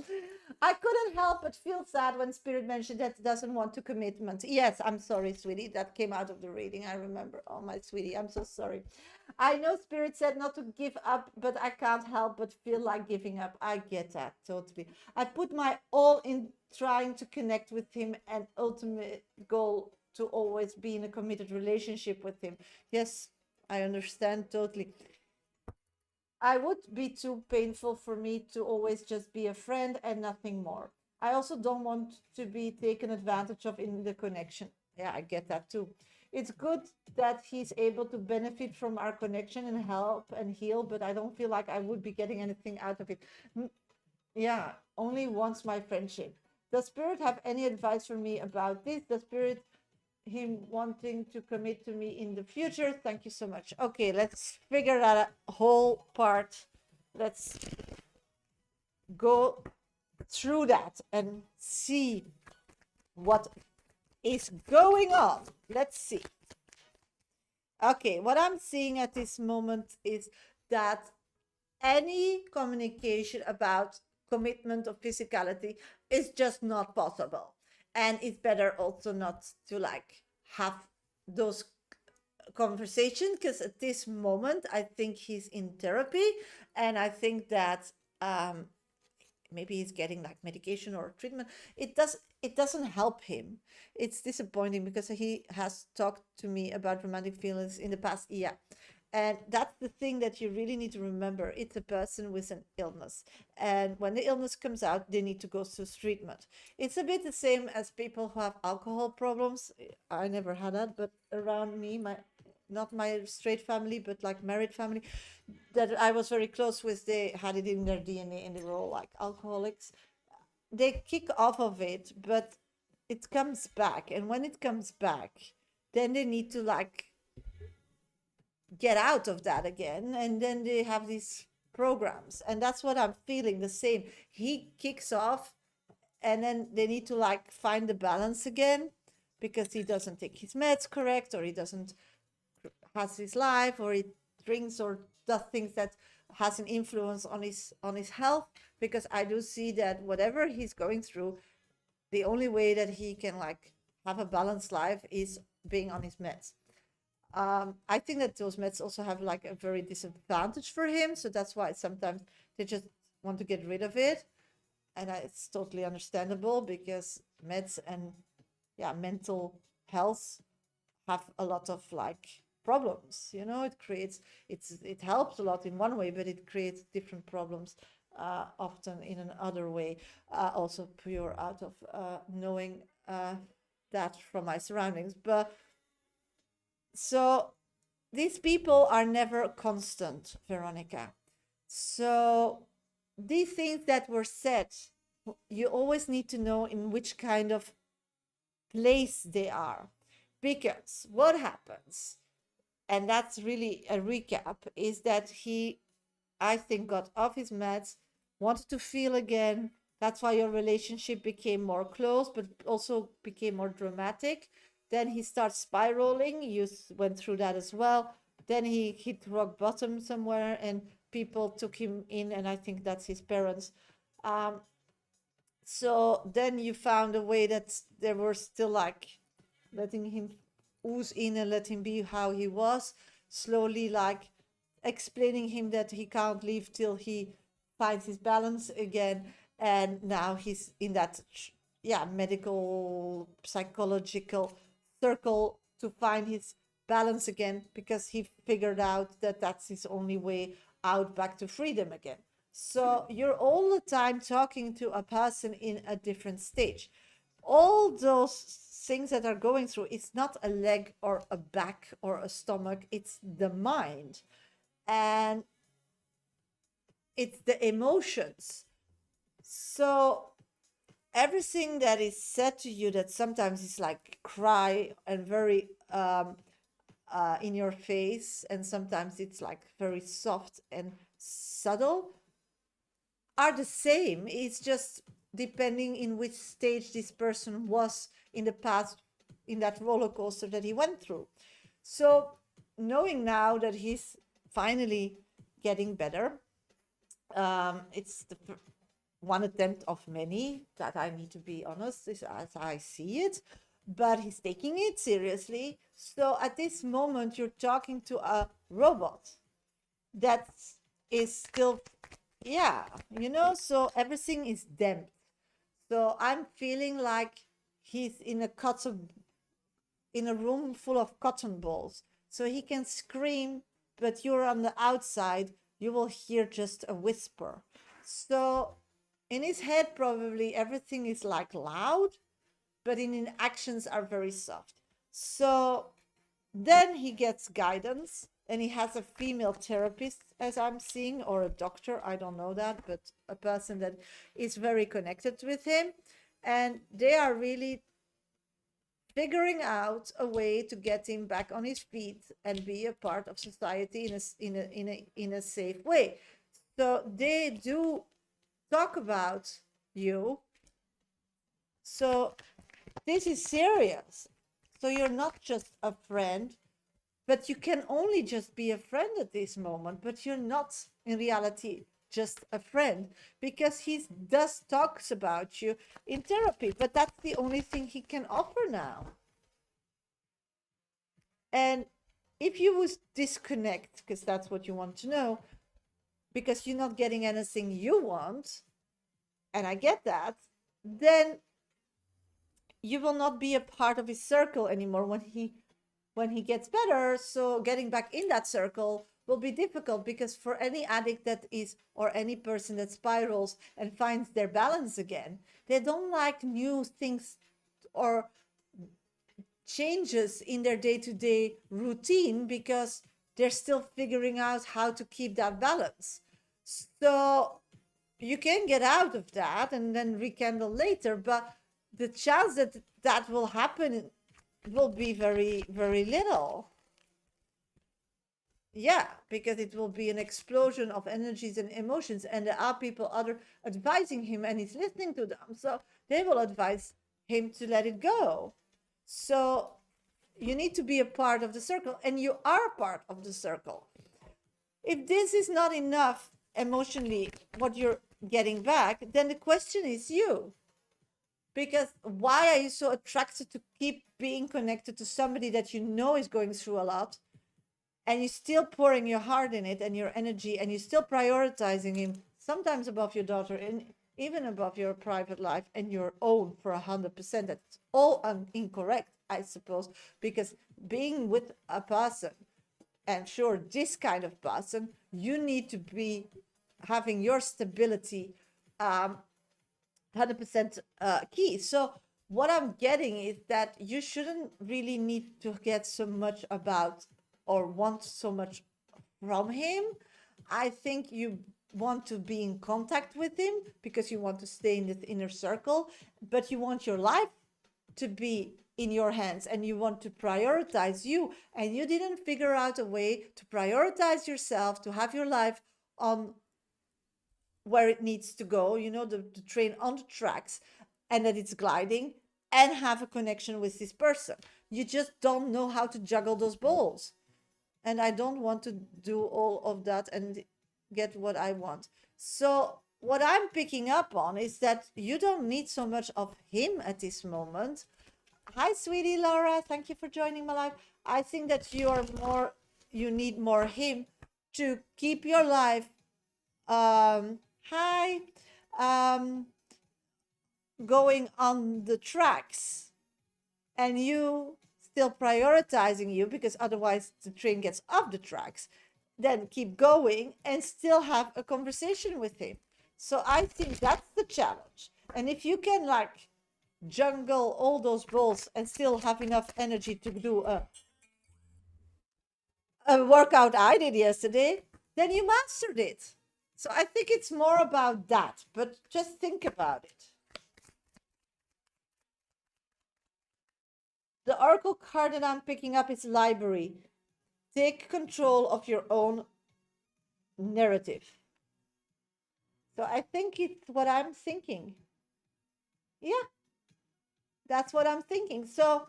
I couldn't help but feel sad when Spirit mentioned that doesn't want to commitment. Yes, I'm sorry, sweetie. That came out of the reading. I remember. Oh, my sweetie. I'm so sorry. I know Spirit said not to give up, but I can't help but feel like giving up. I get that totally. I put my all in trying to connect with him, and ultimate goal to always be in a committed relationship with him. Yes, I understand totally. I would be too painful for me to always just be a friend and nothing more. I also don't want to be taken advantage of in the connection. Yeah, I get that too. It's good that he's able to benefit from our connection and help and heal, but I don't feel like I would be getting anything out of it. Yeah, only wants my friendship. Does Spirit have any advice for me about this? Does Spirit him wanting to commit to me in the future? Thank you so much. Okay, let's figure that whole part. Let's go through that and see what is going on. Let's see. Okay, what I'm seeing at this moment is that any communication about commitment or physicality is just not possible. And it's better also not to like have those conversations, because at this moment I think he's in therapy, and I think that maybe he's getting like medication or treatment. It doesn't help him. It's disappointing because he has talked to me about romantic feelings in the past. Yeah, and that's the thing that you really need to remember. It's a person with an illness, and when the illness comes out, they need to go through treatment. It's a bit the same as people who have alcohol problems. I never had that, but around me, my not my straight family, but like married family that I was very close with, they had it in their DNA and they were all like alcoholics. They kick off of it, but it comes back. And when it comes back, then they need to like get out of that again. And then they have these programs. And that's what I'm feeling the same. He kicks off and then they need to like find the balance again because he doesn't take his meds correct, or he doesn't has his life, or he drinks or does things that has an influence on his health. Because I do see that whatever he's going through, the only way that he can like have a balanced life is being on his meds. I think that those meds also have like a very disadvantage for him, so that's why sometimes they just want to get rid of it. And it's totally understandable because meds and yeah, mental health have a lot of like problems. It helps a lot in one way, but it creates different problems often in another way, also pure out of knowing that from my surroundings. But so these people are never constant, Veronica. So these things that were said, you always need to know in which kind of place they are. Because what happens, and that's really a recap, is that he I think, got off his meds, wanted to feel again. That's why your relationship became more close, but also became more dramatic. Then he starts spiraling. You went through that as well. Then he hit rock bottom somewhere, and people took him in, and I think that's his parents. Um, so then you found a way that they were still like letting him ooze in and let him be how he was, slowly like explaining him that he can't leave till he finds his balance again. And now he's in that medical psychological circle to find his balance again, because he figured out that that's his only way out back to freedom again. So you're all the time talking to a person in a different stage. All those things that are going through, it's not a leg or a back or a stomach, it's the mind. And it's the emotions. So everything that is said to you that sometimes is like cry and very in your face, and sometimes it's like very soft and subtle, are the same. It's just depending in which stage this person was in the past, in that roller coaster that he went through. So knowing now that he's finally getting better, it's the one attempt of many, that I need to be honest, as I see it, but he's taking it seriously. So at this moment, you're talking to a robot that is still, so everything is damped. So I'm feeling like he's in a room full of cotton balls. So he can scream, but you're on the outside, you will hear just a whisper. So in his head, probably everything is like loud, but in his actions are very soft. So then he gets guidance, and he has a female therapist, as I'm seeing, or a doctor, I don't know that, but a person that is very connected with him. And they are really figuring out a way to get him back on his feet and be a part of society in a safe way. So they do talk about you. So this is serious. So you're not just a friend, but you can only just be a friend at this moment, but you're not in reality just a friend, because he does talks about you in therapy, but that's the only thing he can offer now. And if you would disconnect, because that's what you want to know, because you're not getting anything you want, and I get that, then you will not be a part of his circle anymore when he gets better. So getting back in that circle will be difficult, because for any addict that is, or any person that spirals and finds their balance again, they don't like new things or changes in their day-to-day routine, because they're still figuring out how to keep that balance. So you can get out of that and then rekindle later, but the chance that that will happen will be very, very little. Yeah, because it will be an explosion of energies and emotions, and there are people other advising him, and he's listening to them, so they will advise him to let it go. So you need to be a part of the circle, and you are part of the circle. If this is not enough emotionally, what you're getting back, then the question is you. Because why are you so attracted to keep being connected to somebody that you know is going through a lot, and you're still pouring your heart in it and your energy, and you're still prioritizing him, sometimes above your daughter and even above your private life and your own for 100%? That's all incorrect, I suppose, because being with a person, and sure, this kind of person, you need to be having your stability 100% key. So what I'm getting is that you shouldn't really need to get so much about or want so much from him. I think you want to be in contact with him because you want to stay in this inner circle, but you want your life to be in your hands, and you want to prioritize you, and you didn't figure out a way to prioritize yourself, to have your life on where it needs to go, you know, the train on the tracks, and that it's gliding, and have a connection with this person. You just don't know how to juggle those balls. And I don't want to do all of that and get what I want. So what I'm picking up on is that you don't need so much of him at this moment. Hi, sweetie Laura. Thank you for joining my life. I think that you need more him to keep your life, hi, going on the tracks, and you still prioritizing you, because otherwise the train gets off the tracks. Then keep going and still have a conversation with him. So I think that's the challenge. And if you can like juggle all those balls and still have enough energy to do a workout I did yesterday, then you mastered it. So I think it's more about that, but just think about it. The oracle card that I'm picking up is library. Take control of your own narrative. So I think it's what I'm thinking. Yeah, that's what I'm thinking. So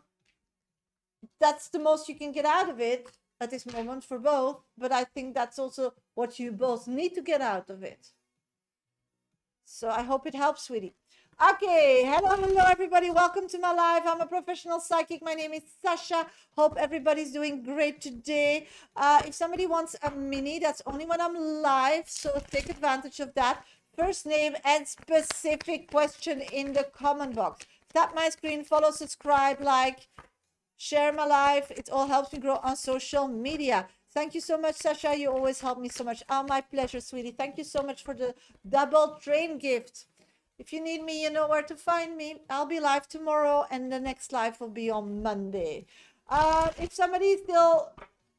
that's the most you can get out of it at this moment for both. But I think that's also what you both need to get out of it. So I hope it helps, sweetie. Okay, hello everybody, welcome to my live. I'm a professional psychic. My name is Shasha. Hope everybody's doing great today. If somebody wants a mini, that's only when I'm live, so take advantage of that. First name and specific question in the comment box. Tap my screen, follow, subscribe, like, share my life. It all helps me grow on social media. Thank you so much, Sasha. You always help me so much. Oh, my pleasure, sweetie. Thank you so much for the double train gift. If you need me, you know where to find me. I'll be live tomorrow, and the next live will be on Monday. If somebody still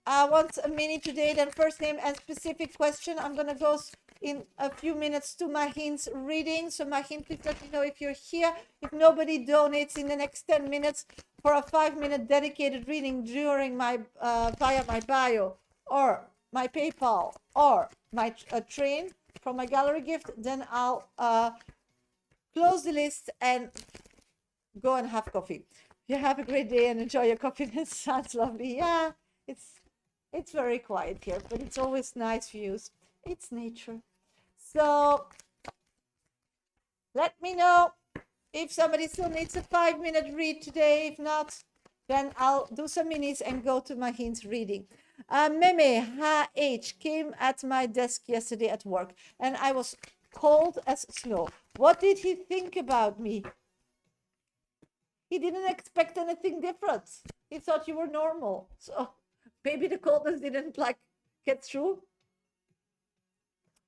wants a mini today, then first name and specific question. I'm going to go in a few minutes to Mahin's reading. So Mahin, please let me know if you're here. If nobody donates in the next 10 minutes for a 5-minute dedicated reading during my via my bio or my PayPal or my train from my gallery gift, then I'll close the list and go and have coffee. You have a great day and enjoy your coffee. That sounds lovely. Yeah, it's very quiet here, but it's always nice views. It's nature. So let me know if somebody still needs a 5-minute read today. If not, then I'll do some minis and go to my hints reading. Meme HH came at my desk yesterday at work, and I was cold as snow. What did he think about me? He didn't expect anything different. He thought you were normal. So maybe the coldness didn't like get through.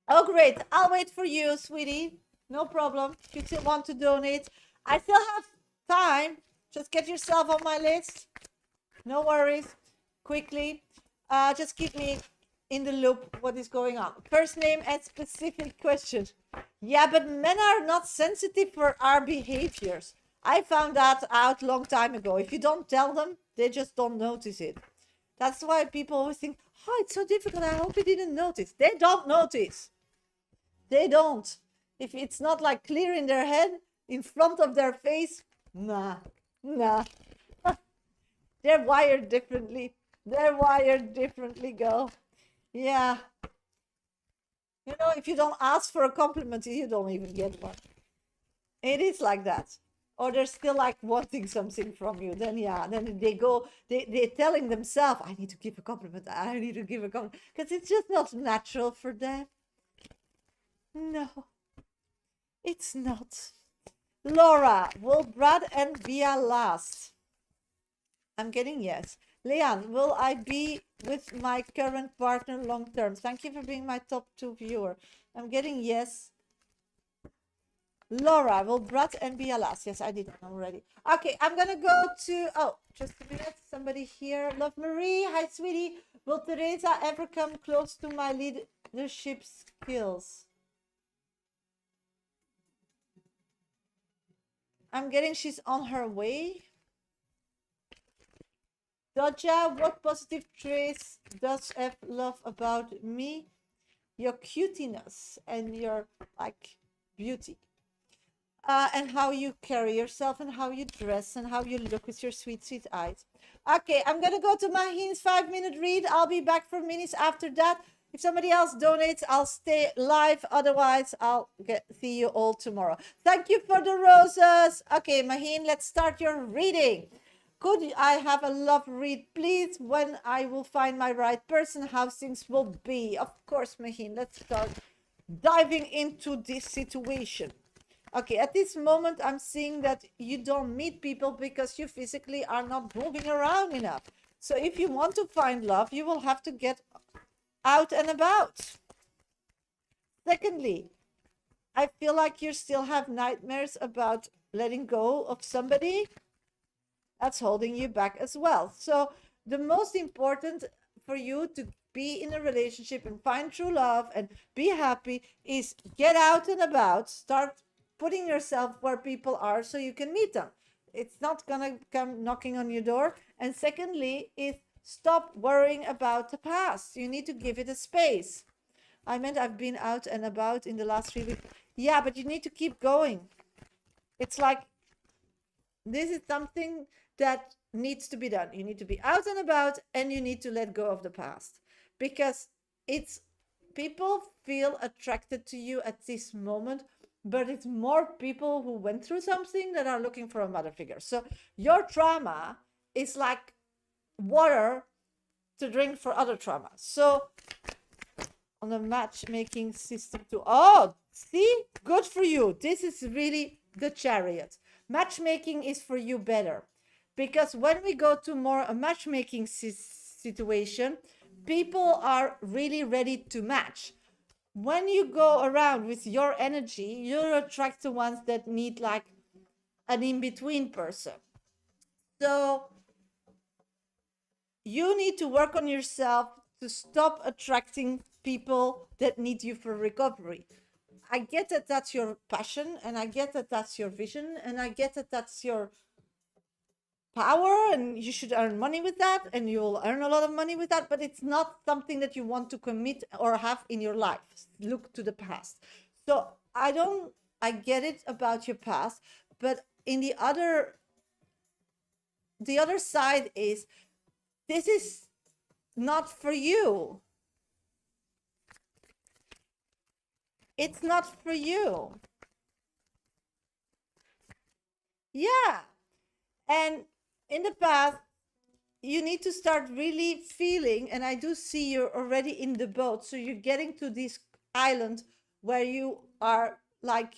Oh, great. I'll wait for you, sweetie. No problem. If you still want to donate, I still have time. Just get yourself on my list. No worries. Quickly. Just keep me in the loop what is going on. First name and specific question. Yeah, but men are not sensitive for our behaviors. I found that out a long time ago. If you don't tell them, they just don't notice it. That's why people always think, oh, it's so difficult. I hope he didn't notice. They don't notice. They don't. If it's not like clear in their head, in front of their face, nah. They're wired differently. They're wired differently, girl. Yeah. You know, if you don't ask for a compliment, you don't even get one. It is like that. Or they're still like wanting something from you. Then yeah, then they're telling themselves, I need to give a compliment. I need to give a compliment. Because it's just not natural for them. No, it's not. Laura, will Brad and Bia last? I'm getting yes. Leanne, will I be with my current partner long term? Thank you for being my top 2 viewer. I'm getting yes. Laura, will Brad and Bia last? Yes, I did already. Okay, I'm gonna go to, oh, just a minute. Somebody here. Love Marie. Hi, sweetie. Will Teresa ever come close to my leadership skills? I'm getting she's on her way. Dodja, what positive traits does F love about me? your cutiness and your like beauty. And how you carry yourself and how you dress and how you look with your sweet, sweet eyes. Okay, I'm gonna go to Mahin's 5-minute read. I'll be back for minutes after that. If somebody else donates, I'll stay live. Otherwise, I'll see you all tomorrow. Thank you for the roses. Okay, Mahin, let's start your reading. Could I have a love read, please? When I will find my right person, how things will be. Of course, Mahin, let's start diving into this situation. Okay, at this moment, I'm seeing that you don't meet people because you physically are not moving around enough. So if you want to find love, you will have to get out and about. Secondly, I feel like you still have nightmares about letting go of somebody. That's holding you back as well. So the most important for you to be in a relationship and find true love and be happy is get out and about, start putting yourself where people are so you can meet them. It's not gonna come knocking on your door. And secondly is stop worrying about the past. You need to give it a space. I meant I've been out and about in the last 3 weeks. Yeah, but you need to keep going. It's like this is something that needs to be done. You need to be out and about and you need to let go of the past because it's people feel attracted to you at this moment, but it's more people who went through something that are looking for a mother figure. So your trauma is like water to drink for other trauma. So on the matchmaking system too. Oh, see, good for you. This is really the Chariot. Matchmaking is for you better because when we go to more a matchmaking situation, people are really ready to match. When you go around with your energy, you attract the ones that need like an in-between person. So you need to work on yourself to stop attracting people that need you for recovery. I get that that's your passion, and I get that that's your vision, and I get that that's your power, and you should earn money with that, and you'll earn a lot of money with that, but it's not something that you want to commit or have in your life. Look to the past. So I get it about your past, but in the other side is this is not for you. It's not for you. Yeah. And in the past, you need to start really feeling, and I do see you're already in the boat. So you're getting to this island where you are like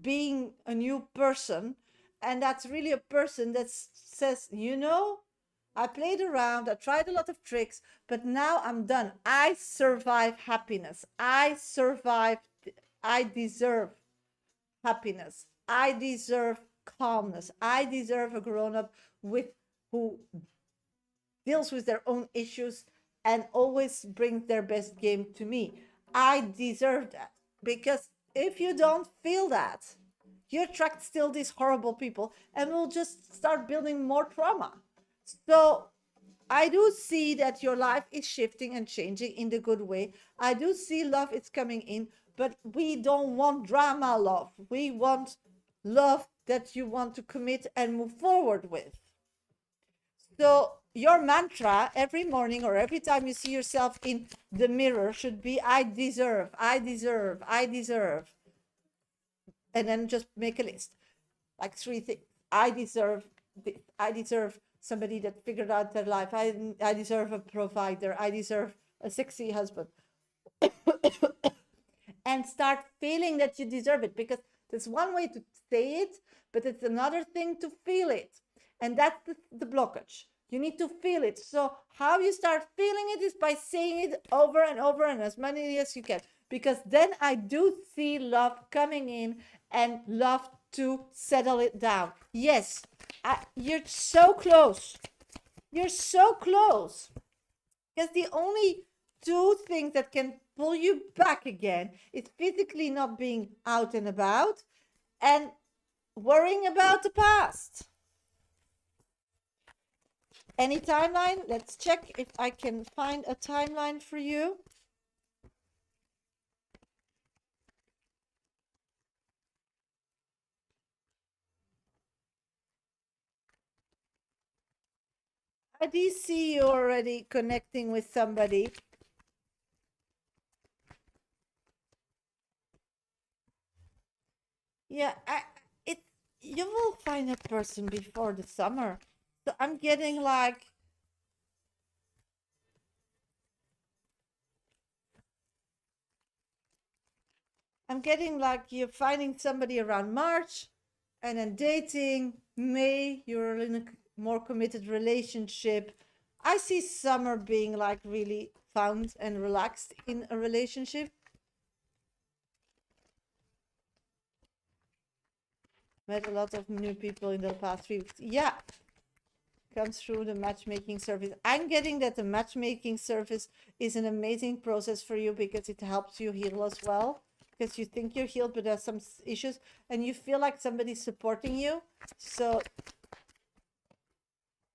being a new person. And that's really a person that says, you know, I played around, I tried a lot of tricks, but now I'm done. I survive happiness. I survived. I deserve happiness. I deserve calmness. I deserve a grown-up with who deals with their own issues and always brings their best game to me. I deserve that. Because if you don't feel that, you attract still these horrible people and we'll just start building more trauma. So I do see that your life is shifting and changing in the good way. I do see love is coming in, but we don't want drama love. We want love that you want to commit and move forward with. So your mantra every morning or every time you see yourself in the mirror should be, I deserve, I deserve, I deserve. And then just make a list, like 3 things. I deserve this. I deserve somebody that figured out their life. I deserve a provider. I deserve a sexy husband. And start feeling that you deserve it, because there's one way to say it, but it's another thing to feel it. And that's the blockage. You need to feel it. So how you start feeling it is by saying it over and over and as many as you can, because then I do see love coming in and love to settle it down. Yes, you're so close. You're so close. Because the only 2 things that can pull you back again is physically not being out and about and worrying about the past. Any timeline? Let's check if I can find a timeline for you. I do see you already connecting with somebody. Yeah, you will find a person before the summer. So I'm getting like you're finding somebody around March and then dating. May, you're in a more committed relationship. I see summer being like really found and relaxed in a relationship. Met a lot of new people in the past 3 weeks. Yeah, comes through the matchmaking service. I'm getting that the matchmaking service is an amazing process for you because it helps you heal as well. Because you think you're healed, but there's some issues and you feel like somebody's supporting you. So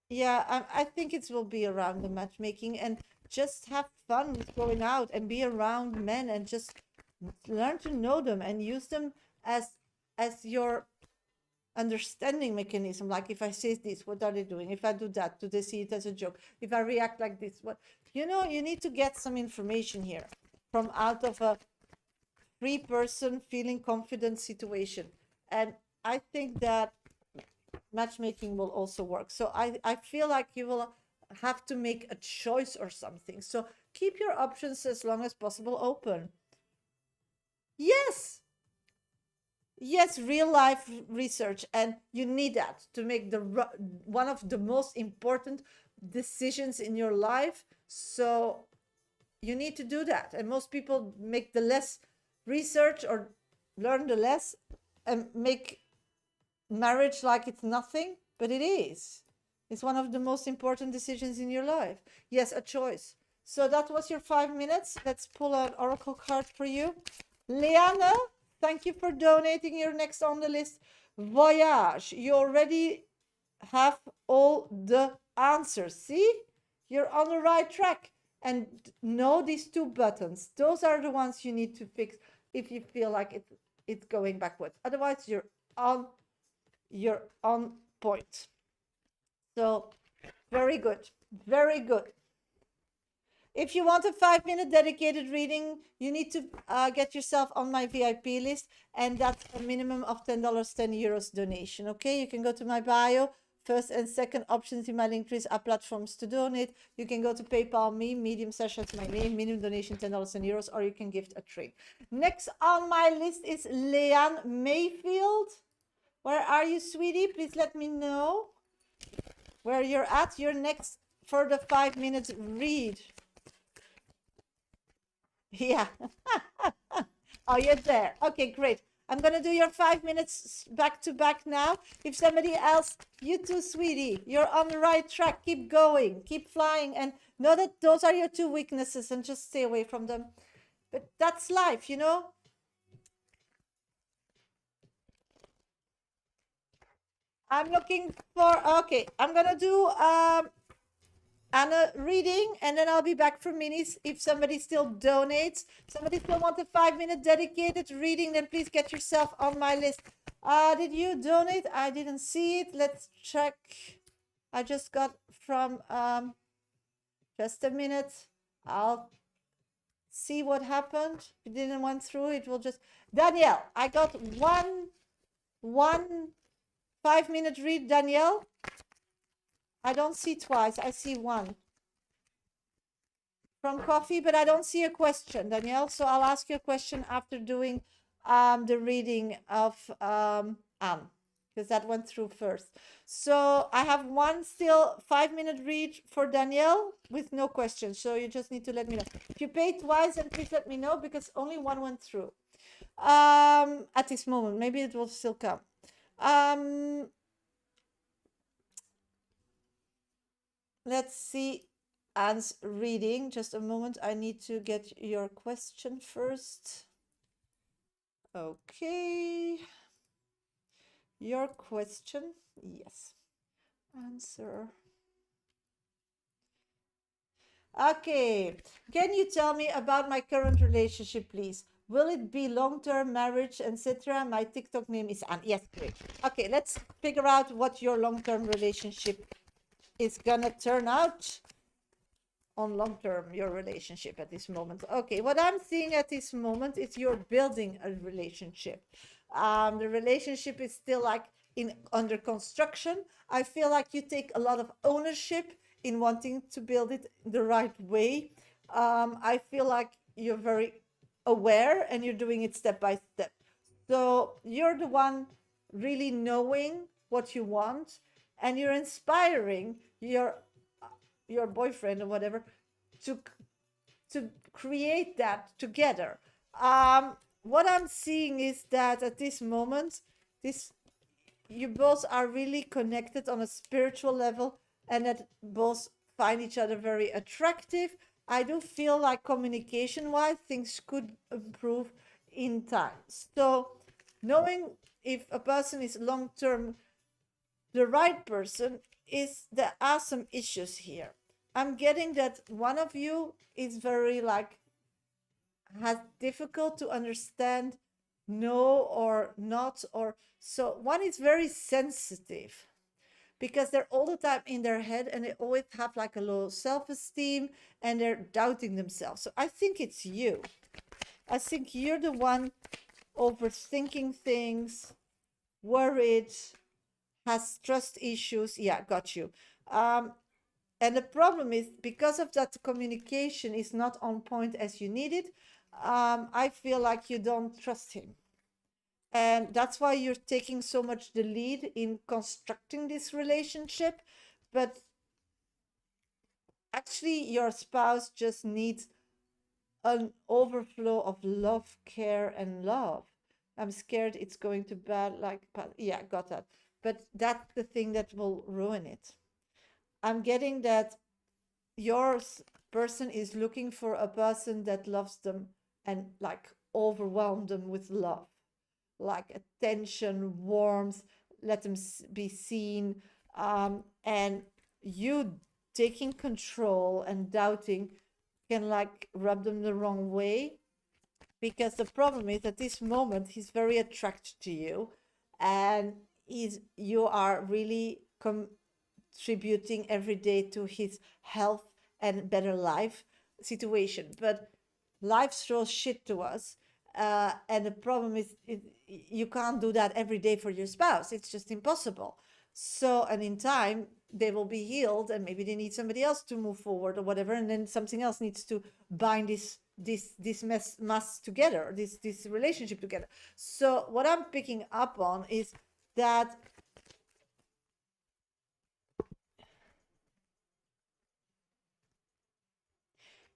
yeah, I think it will be around the matchmaking, and just have fun with going out and be around men and just learn to know them and use them as your understanding mechanism. Like, if I say this, what are they doing? If I do that, do they see it as a joke? If I react like this, what? You need to get some information here from out of a free person feeling confident situation. And I think that matchmaking will also work. So I feel like you will have to make a choice or something. So keep your options as long as possible open. Yes. Yes, real life research, and you need that to make one of the most important decisions in your life. So you need to do that, and most people make the less research or learn the less and make marriage like it's nothing, but it is. It's one of the most important decisions in your life. Yes, a choice. So that was your 5 minutes. Let's pull an oracle card for you. Leanna, thank you for donating. You're next on the list. Voyage, you already have all the answers. See, you're on the right track. And know these 2 buttons. Those are the ones you need to fix if you feel like it's going backwards. Otherwise, you're on point. So very good. Very good. If you want a 5-minute dedicated reading, you need to get yourself on my VIP list, and that's a minimum of $10, €10 donation. Okay, you can go to my bio. First and second options in my link trees are platforms to donate. You can go to PayPal me, Medium Shasha, it's my name, minimum donation $10 and euros, or you can gift a trade. Next on my list is Leanne Mayfield. Where are you, sweetie? Please let me know where you're at. You're next for the 5 minutes read. Yeah. Oh, you're there. Okay, great. I'm going to do your 5 minutes back to back now. If somebody else, you too, sweetie, you're on the right track. Keep going, keep flying, and know that those are your 2 weaknesses and just stay away from them. But that's life, I'm looking for, okay, I'm going to do Anna reading, and then I'll be back for minis. If somebody still donates, somebody still want a 5-minute dedicated reading, then please get yourself on my list. Did you donate? I didn't see it. Let's check. I just got from just a minute. I'll see what happened. If it didn't went through, it will just Danielle. I got one 5-minute read, Danielle. I don't see twice. I see one from coffee, but I don't see a question, Danielle. So I'll ask you a question after doing the reading of Anne, because that went through first. So I have one still 5-minute read for Danielle with no questions. So you just need to let me know. If you pay twice, then please let me know, because only one went through at this moment. Maybe it will still come. Let's see Anne's reading. Just a moment. I need to get your question first. Okay. Your question. Yes. Answer. Okay. Can you tell me about my current relationship, please? Will it be long-term marriage, etc.? My TikTok name is Anne. Yes, great. Okay, let's figure out what your long-term relationship is gonna turn out on long term, your relationship at this moment. Okay, what I'm seeing at this moment is you're building a relationship. The relationship is still like in under construction. I feel like you take a lot of ownership in wanting to build it the right way. I feel like you're very aware and you're doing it step by step. So you're the one really knowing what you want, and you're inspiring your boyfriend or whatever to to create that together. What I'm seeing is that at this moment, this you both are really connected on a spiritual level, and that both find each other very attractive. I do feel like communication wise things could improve in time. So knowing if a person is long term the right person, is there are some issues here. I'm getting that one of you is very like has difficult to understand no or not, or so one is very sensitive because they're all the time in their head and they always have like a low self-esteem and they're doubting themselves. So I think it's you. I think you're the one overthinking things, worried, has trust issues. Yeah, got you. And the problem is because of that communication is not on point as you need it. I feel like you don't trust him. And that's why you're taking so much the lead in constructing this relationship. But actually, your spouse just needs an overflow of love, care, and love. I'm scared it's going to bad, like, yeah, got that. But that's the thing that will ruin it. I'm getting that your person is looking for a person that loves them and like overwhelm them with love, like attention, warmth, let them be seen. And you taking control and doubting can like rub them the wrong way, because the problem is at this moment he's very attracted to you and you are really contributing every day to his health and better life situation. But life throws shit to us, and the problem is you can't do that every day for your spouse. It's just impossible. So, and in time they will be healed and maybe they need somebody else to move forward or whatever, and then something else needs to bind this mass together, this relationship together. So what I'm picking up on is that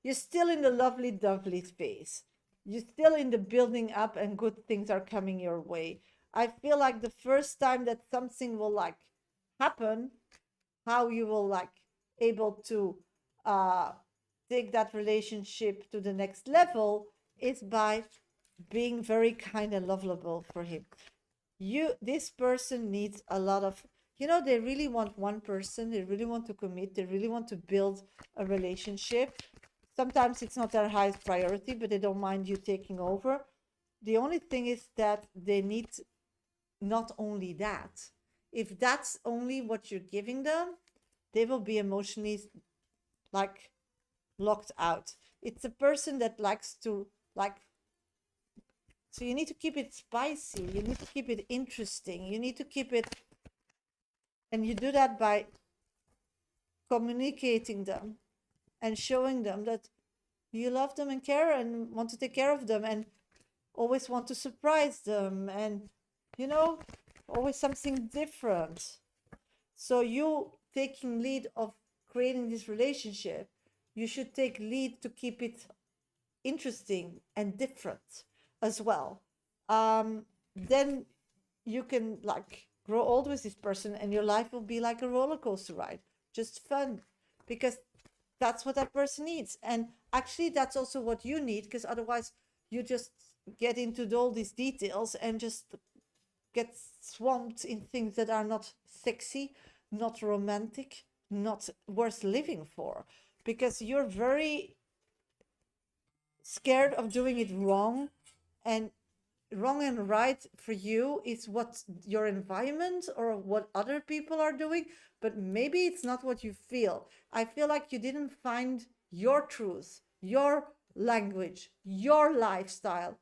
you're still in the lovely dovely phase. You're still in the building up and good things are coming your way. I feel like the first time that something will like happen, how you will like able to take that relationship to the next level is by being very kind and lovable for him. This person needs a lot of, they really want one person, they really want to commit, they really want to build a relationship. Sometimes it's not their highest priority, but they don't mind you taking over. The only thing is that they need not only that. If that's only what you're giving them, they will be emotionally like locked out. It's a person that likes to like, so you need to keep it spicy, you need to keep it interesting, you need to keep it, and you do that by communicating them and showing them that you love them and care and want to take care of them and always want to surprise them and always something different. So you taking lead of creating this relationship, you should take lead to keep it interesting and different as well. Then you can like grow old with this person and your life will be like a roller coaster ride, just fun, because that's what that person needs. And actually that's also what you need, because otherwise you just get into all these details and just get swamped in things that are not sexy, not romantic, not worth living for, because you're very scared of doing it wrong. And wrong and right for you is what your environment or what other people are doing, but maybe it's not what you feel. I feel like you didn't find your truth, your language, your lifestyle,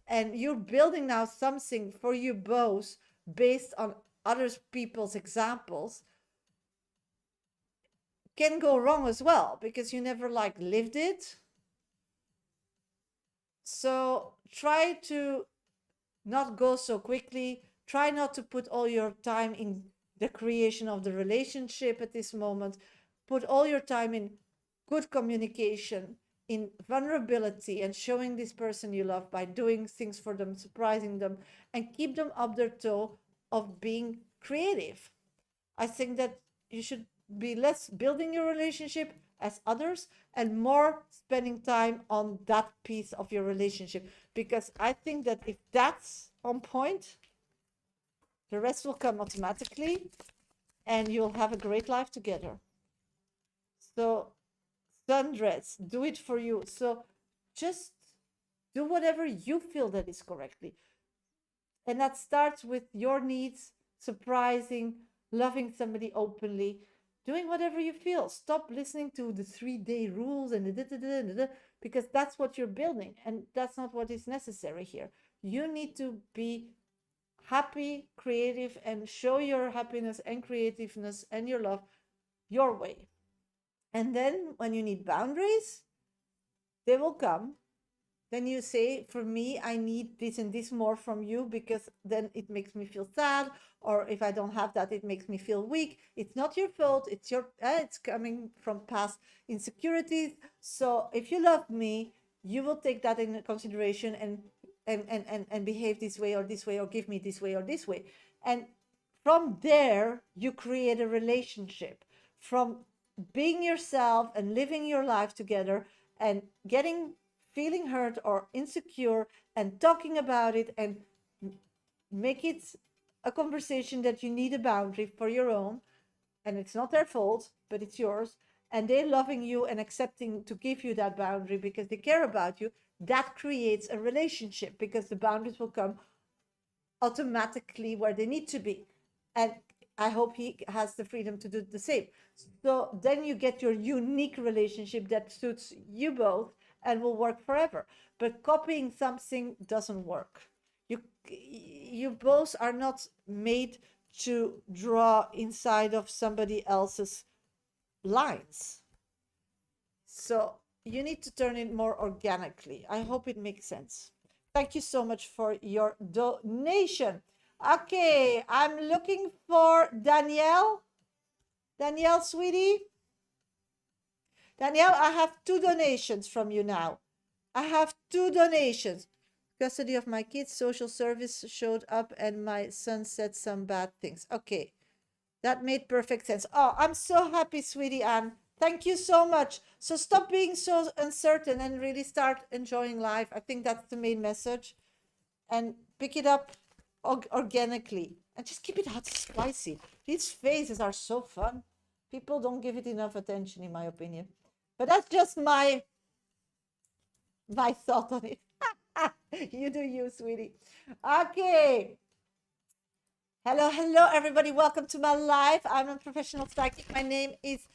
and you're building now something for you both based on other people's examples. Can go wrong as well because you never like lived it. So try to not go so quickly. Try not to put all your time in the creation of the relationship at this moment. Put all your time in good communication, in vulnerability, and showing this person you love by doing things for them, surprising them, and keep them up their toe of being creative. I think that you should be less building your relationship as others and more spending time on that piece of your relationship, because I think that if that's on point, the rest will come automatically and you'll have a great life together. So sundress, do it for you. So just do whatever you feel that is correctly, and that starts with your needs, surprising, loving somebody openly, doing whatever you feel. Stop listening to the 3-day rules and because that's what you're building and that's not what is necessary here. You need to be happy, creative, and show your happiness and creativeness and your love your way. And then when you need boundaries, they will come. Then you say, for me, I need this and this more from you because then it makes me feel sad. Or if I don't have that, it makes me feel weak. It's not your fault. It's coming from past insecurities. So if you love me, you will take that into consideration and behave this way, or give me this way or this way. And from there, you create a relationship from being yourself and living your life together and feeling hurt or insecure and talking about it, and make it a conversation that you need a boundary for your own, and it's not their fault, but it's yours, and they're loving you and accepting to give you that boundary because they care about you. That creates a relationship because the boundaries will come automatically where they need to be, and I hope he has the freedom to do the same. So then you get your unique relationship that suits you both and will work forever. But copying something doesn't work. You both are not made to draw inside of somebody else's lines. So you need to turn it more organically. I hope it makes sense. Thank you so much for your donation. Okay, I'm looking for Danielle. Danielle, sweetie. Danielle, I have 2 donations from you now. I have 2 donations. Custody of my kids, social service showed up, and my son said some bad things. Okay, that made perfect sense. Oh, I'm so happy, sweetie Anne. Thank you so much. So stop being so uncertain and really start enjoying life. I think that's the main message. And pick it up organically. And just keep it hot and spicy. These phases are so fun. People don't give it enough attention, in my opinion. But that's just my thought on it. You do you, sweetie. Okay. Hello, everybody. Welcome to my life. I'm a professional psychic. My name is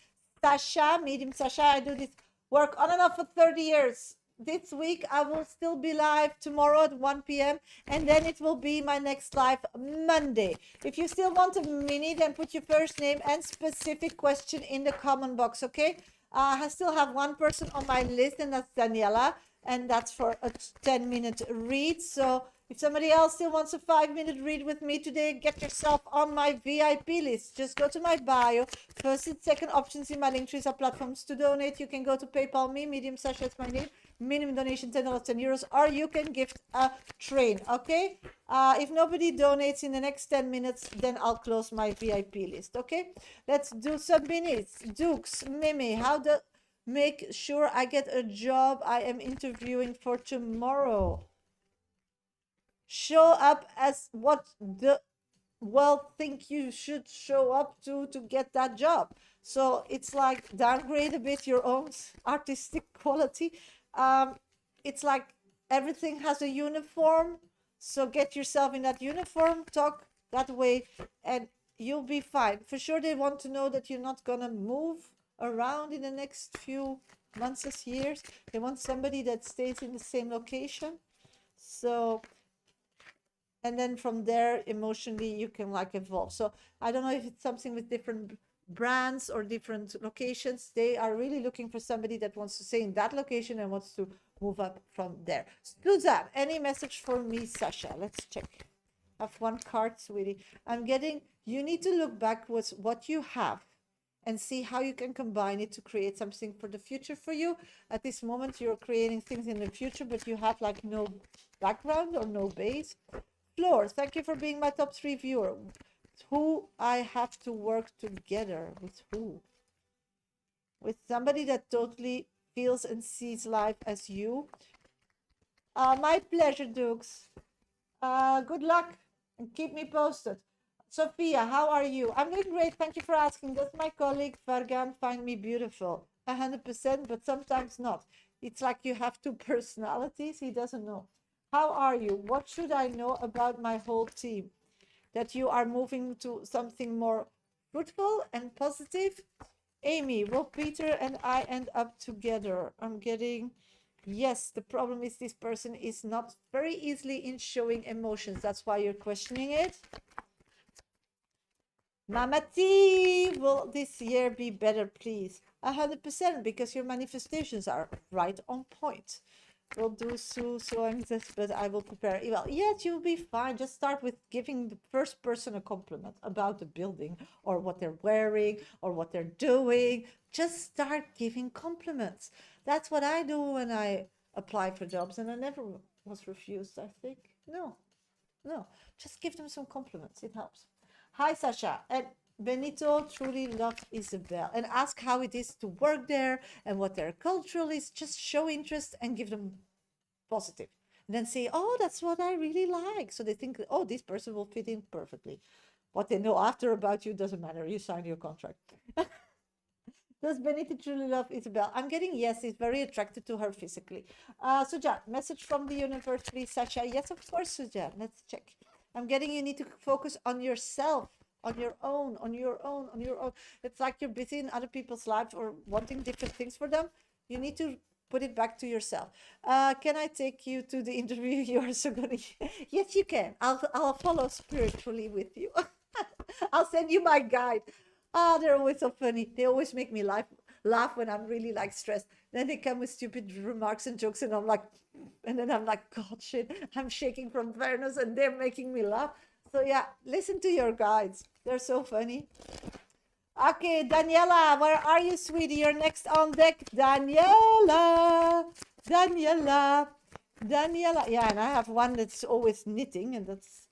Shasha, medium Shasha. I do this work on and off for 30 years. This week, I will still be live tomorrow at 1 p.m. And then it will be my next live Monday. If you still want a mini, then put your first name and specific question in the comment box, okay? I still have one person on my list, and that's Daniela. And that's for a 10-minute read. So if somebody else still wants a 5-minute read with me today, get yourself on my VIP list. Just go to my bio. First and second options in my link trees are platforms to donate. You can go to PayPal me, medium Sasha, it's my name. Minimum donation $10, €10, or you can gift a train. Okay. If nobody donates in the next 10 minutes, then I'll close my VIP list. Okay. Let's do some minutes. Dukes, Mimi, how to make sure I get a job I am interviewing for tomorrow. Show up as what the world think you should show up to get that job. So it's like downgrade a bit your own artistic quality. It's like everything has a uniform. So get yourself in that uniform, talk that way, and you'll be fine. For sure, they want to know that you're not gonna move around in the next few months or years. They want somebody that stays in the same location. So, and then from there, emotionally, you can like evolve. So I don't know if it's something with different brands or different locations. They are really looking for somebody that wants to stay in that location and wants to move up from there. Suzanne, any message for me, Sasha? Let's check. I have one card, sweetie. I'm getting, you need to look backwards what you have and see how you can combine it to create something for the future for you. At this moment, you're creating things in the future, but you have like no background or no base. Floor, thank you for being my top 3 viewer. Who I have to work together with who? With somebody that totally feels and sees life as you. My pleasure, Dukes. Good luck and keep me posted. Sophia, how are you? I'm doing great. Thank you for asking. Does my colleague Fargan find me beautiful? 100%, but sometimes not. It's like you have two personalities. He doesn't know. How are you? What should I know about my whole team? That you are moving to something more fruitful and positive? Amy, will Peter and I end up together? I'm getting, yes, the problem is this person is not very easily in showing emotions. That's why you're questioning it. Mama T, will this year be better, please? 100%, because your manifestations are right on point. Will do so anxious, but I will prepare. Well, yes, you'll be fine. Just start with giving the first person a compliment about the building or what they're wearing or what they're doing. Just start giving compliments. That's what I do when I apply for jobs, and I never was refused, I think. No, just give them some compliments. It helps. Hi, Sasha. And Benito truly loves Isabel and ask how it is to work there and what their culture is. Just show interest and give them positive. And then say, oh, that's what I really like. So they think, oh, this person will fit in perfectly. What they know after about you doesn't matter. You sign your contract. Does Benito truly love Isabel? I'm getting yes, he's very attracted to her physically. Sujan, message from the universe, please, Sasha. Yes, of course, Sujan. Let's check. I'm getting you need to focus on yourself, on your own. It's like you're busy in other people's lives or wanting different things for them. You need to put it back to yourself. Can I take you to the interview? You are so good. Yes, you can. I'll follow spiritually with you. I'll send you my guide. Ah, they're always so funny. They always make me laugh when I'm really like stressed. Then they come with stupid remarks and jokes, and I'm like, and then I'm like, God, shit, I'm shaking from fairness, and they're making me laugh. So yeah, listen to your guides. They're so funny. Okay, Daniela, where are you, sweetie? You're next on deck. Daniela. Yeah, and I have one that's always knitting, and that's,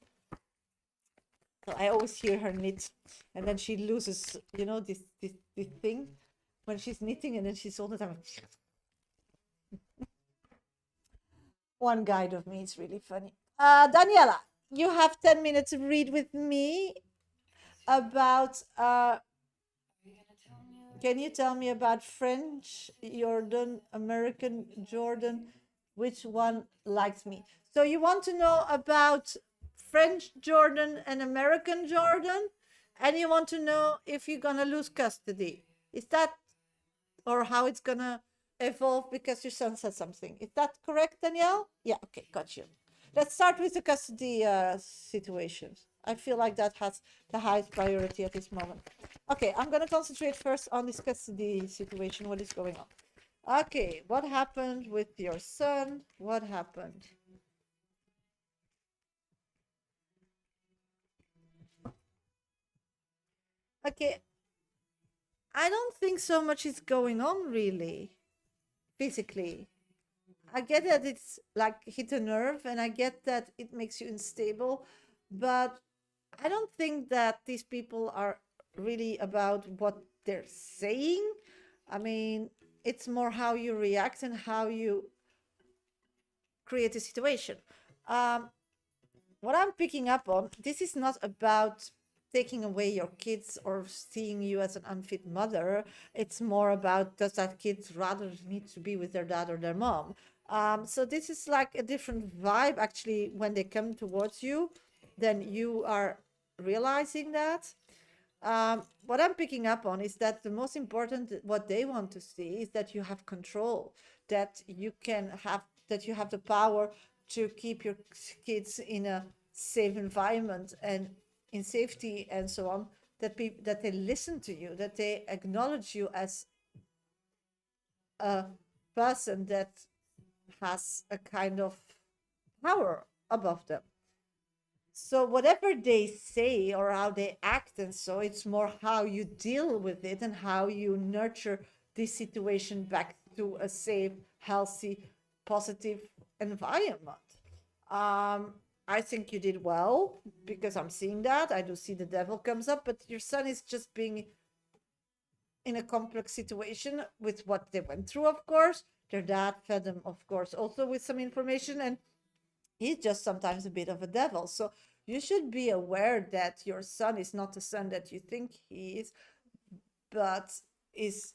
so I always hear her knit, and then she loses, this thing when she's knitting, and then she's all the time. One guide of me is really funny. Daniela, you have 10 minutes to read with me about. Can you tell me about French, Jordan, American, Jordan? Which one likes me? So you want to know about French Jordan and American Jordan, and you want to know if you're gonna lose custody. Is that, or how it's gonna evolve because your son said something? Is that correct, Danielle? Yeah, okay, got you. Let's start with the custody situations. I feel like that has the highest priority at this moment. Okay, I'm gonna concentrate first on this custody situation. What is going on? Okay, what happened with your son? What happened? Okay, I don't think so much is going on really, physically. I get that it's like hit a nerve, and I get that it makes you unstable, but I don't think that these people are really about what they're saying. I mean, it's more how you react and how you create a situation. What I'm picking up on, this is not about taking away your kids or seeing you as an unfit mother. It's more about, does that kid rather need to be with their dad or their mom? So this is like a different vibe actually when they come towards you, then you are realizing that. What I'm picking up on is that the most important, what they want to see is that you have control, that that you have the power to keep your kids in a safe environment and in safety and so on, that they listen to you, that they acknowledge you as a person that has a kind of power above them. So whatever they say or how they act, and so it's more how you deal with it and how you nurture this situation back to a safe, healthy, positive environment. um I think you did well, because I'm seeing that. I do see the devil comes up, but your son is just being in a complex situation with what they went through. Of course, their dad fed them, of course, also with some information, and he's just sometimes a bit of a devil. So you should be aware that your son is not the son that you think he is, but is,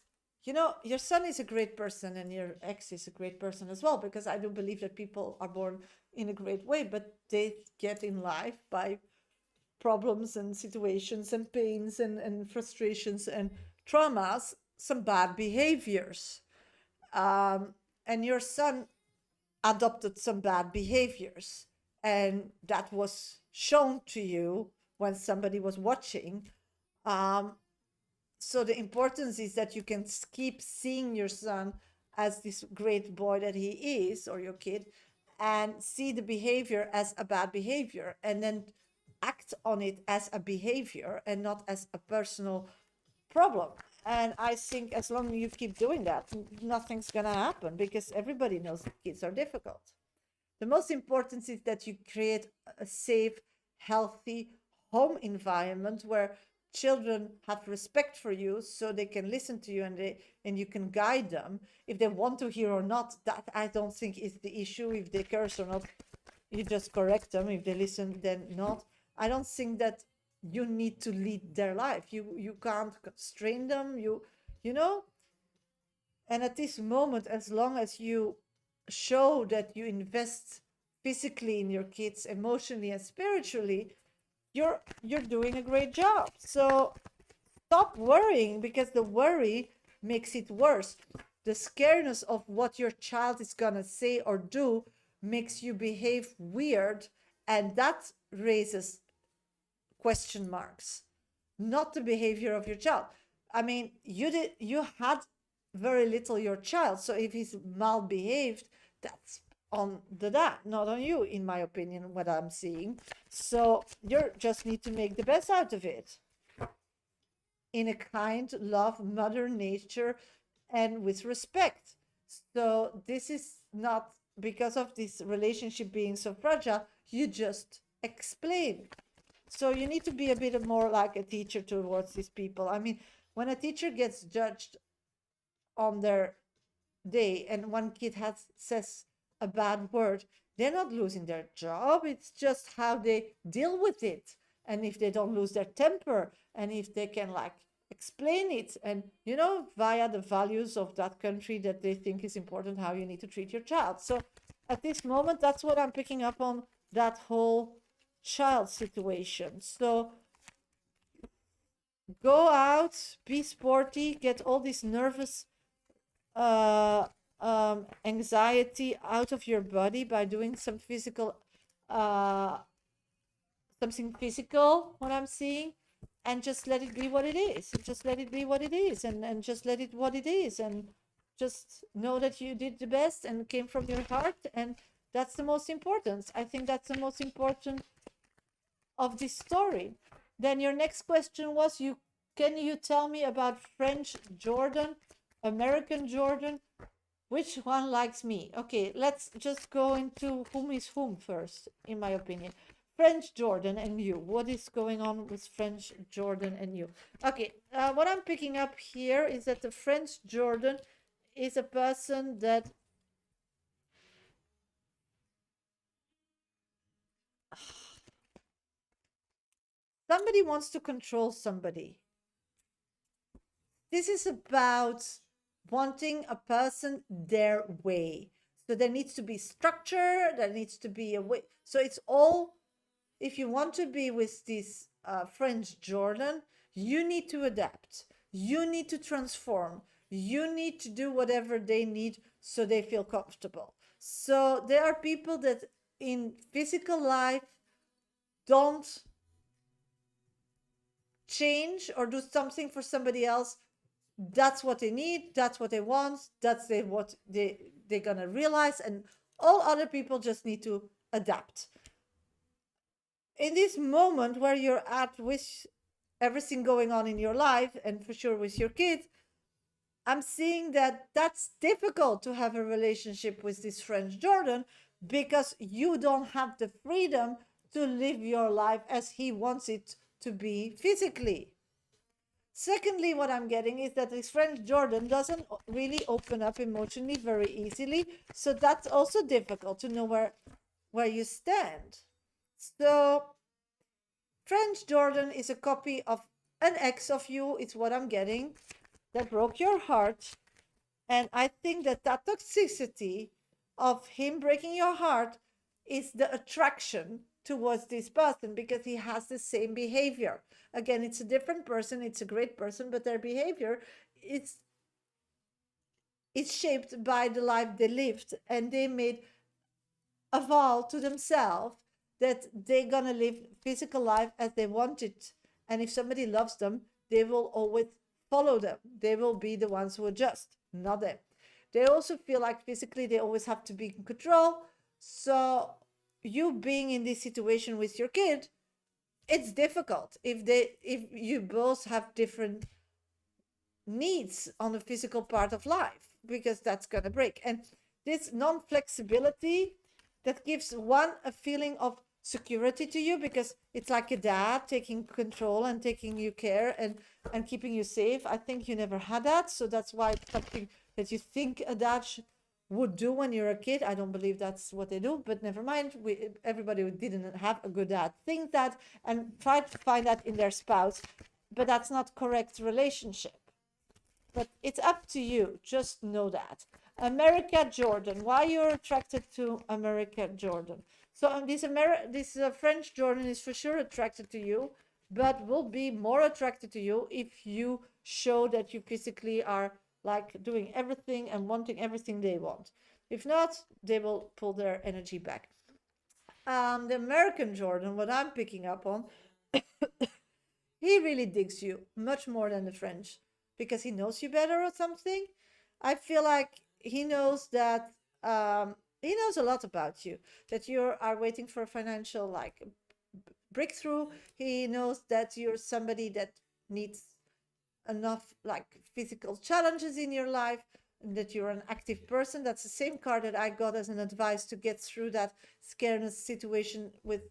your son is a great person, and your ex is a great person as well, because I do believe that people are born in a great way, but they get in life by problems and situations and pains and frustrations and traumas, some bad behaviors. And your son adopted some bad behaviors, and that was shown to you when somebody was watching. um, so the importance is that you can keep seeing your son as this great boy that he is, or your kid, and see the behavior as a bad behavior, and then act on it as a behavior and not as a personal problem. And I think as long as you keep doing that, nothing's gonna happen, because everybody knows that kids are difficult. The most important is that you create a safe, healthy home environment where children have respect for you, so they can listen to you, and you can guide them if they want to hear or not. That I don't think is the issue. If they curse or not, you just correct them. If they listen, then not. I don't think that you need to lead their life. You can't constrain them. You know. And at this moment, as long as you show that you invest physically in your kids, emotionally and spiritually, you're doing a great job. So stop worrying, because the worry makes it worse. The scariness of what your child is gonna say or do makes you behave weird, and that raises question marks, not the behavior of your child. I mean, you had very little your child, so if he's mal behaved, that's on the dad, not on you, in my opinion, what I'm seeing. So you just need to make the best out of it in a kind, love, mother nature, and with respect. So this is not because of this relationship being so fragile, you just explain. So you need to be a bit more like a teacher towards these people. I mean, when a teacher gets judged on their day, and one kid says a bad word, they're not losing their job. It's just how they deal with it. And if they don't lose their temper, and if they can like explain it, and via the values of that country that they think is important, how you need to treat your child. So at this moment, that's what I'm picking up on, that whole child situation. So go out, be sporty, get all this nervous anxiety out of your body by doing some physical something physical, what I'm seeing, and just let it be what it is. Just let it be what it is, and just let it what it is, and just know that you did the best and came from your heart, and that's the most important. I think that's the most important of this story. Then your next question was, can you tell me about French Jordan, American Jordan? Which one likes me? Okay, let's just go into whom is whom first, in my opinion. French Jordan and you. What is going on with French Jordan and you? Okay, what I'm picking up here is that the French Jordan is a person that somebody wants to control somebody. This is about wanting a person their way. So there needs to be structure, there needs to be a way. So it's all, if you want to be with this French Jordan, You need to adapt. You need to transform. You need to do whatever they need so they feel comfortable. So there are people that in physical life don't change or do something for somebody else. That's what they need, that's what they want, what they're gonna realize, and all other people just need to adapt. In this moment where you're at with everything going on in your life, and for sure with your kids, I'm seeing that that's difficult to have a relationship with this French Jordan, because you don't have the freedom to live your life as he wants it to be physically. Secondly, what I'm getting is that this French Jordan doesn't really open up emotionally very easily. So that's also difficult to know where you stand. So French Jordan is a copy of an ex of you. It's what I'm getting, that broke your heart. And I think that toxicity of him breaking your heart is the attraction towards this person, because he has the same behavior. Again, it's a different person, it's a great person, but their behavior it's shaped by the life they lived, and they made a vow to themselves that they're gonna live physical life as they want it. And if somebody loves them, they will always follow them. They will be the ones who adjust, not them. They also feel like physically they always have to be in control. So you being in this situation with your kid, it's difficult if you both have different needs on the physical part of life, because that's gonna break. And this non-flexibility, that gives one a feeling of security to you, because it's like a dad taking control and taking you care and keeping you safe. I think you never had that, so that's why it's something that you think a dad would do when you're a kid. I don't believe that's what they do, but never mind. Everybody who didn't have a good dad think that and try to find that in their spouse, but that's not correct relationship. But it's up to you. Just know that. America Jordan. Why you're attracted to America Jordan? So this French Jordan is for sure attracted to you, but will be more attracted to you if you show that you physically are like doing everything and wanting everything they want. If not, they will pull their energy back. The American Jordan, what I'm picking up on, he really digs you much more than the French, because he knows you better or something. I feel like he knows that he knows a lot about you, that you are waiting for a financial like breakthrough. He knows that you're somebody that needs enough like physical challenges in your life, and that you're an active person. That's the same card that I got as an advice to get through that scareness situation with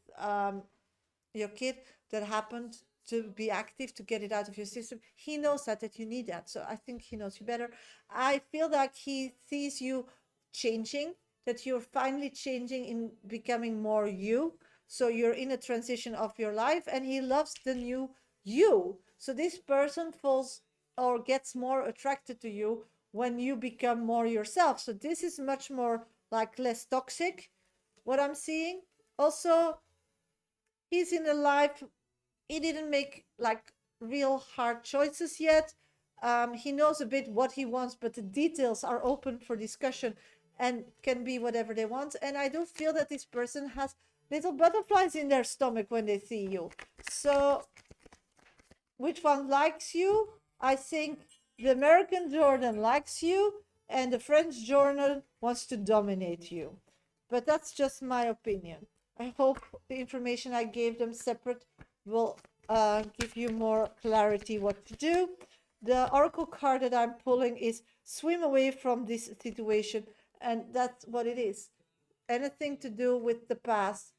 your kid that happened, to be active, to get it out of your system. He knows that you need that. So I think he knows you better. I feel like he sees you changing, that you're finally changing in becoming more you. So you're in a transition of your life, and he loves the new you. So this person falls or gets more attracted to you when you become more yourself. So this is much more like less toxic, what I'm seeing. Also, he's in a life, he didn't make like real hard choices yet. He knows a bit what he wants, but the details are open for discussion and can be whatever they want. And I do feel that this person has little butterflies in their stomach when they see you. So which one likes you? I think the American Jordan likes you, and the French Jordan wants to dominate you. But that's just my opinion. I hope the information I gave them separate will give you more clarity what to do. The oracle card that I'm pulling is swim away from this situation, and that's what it is. Anything to do with the past,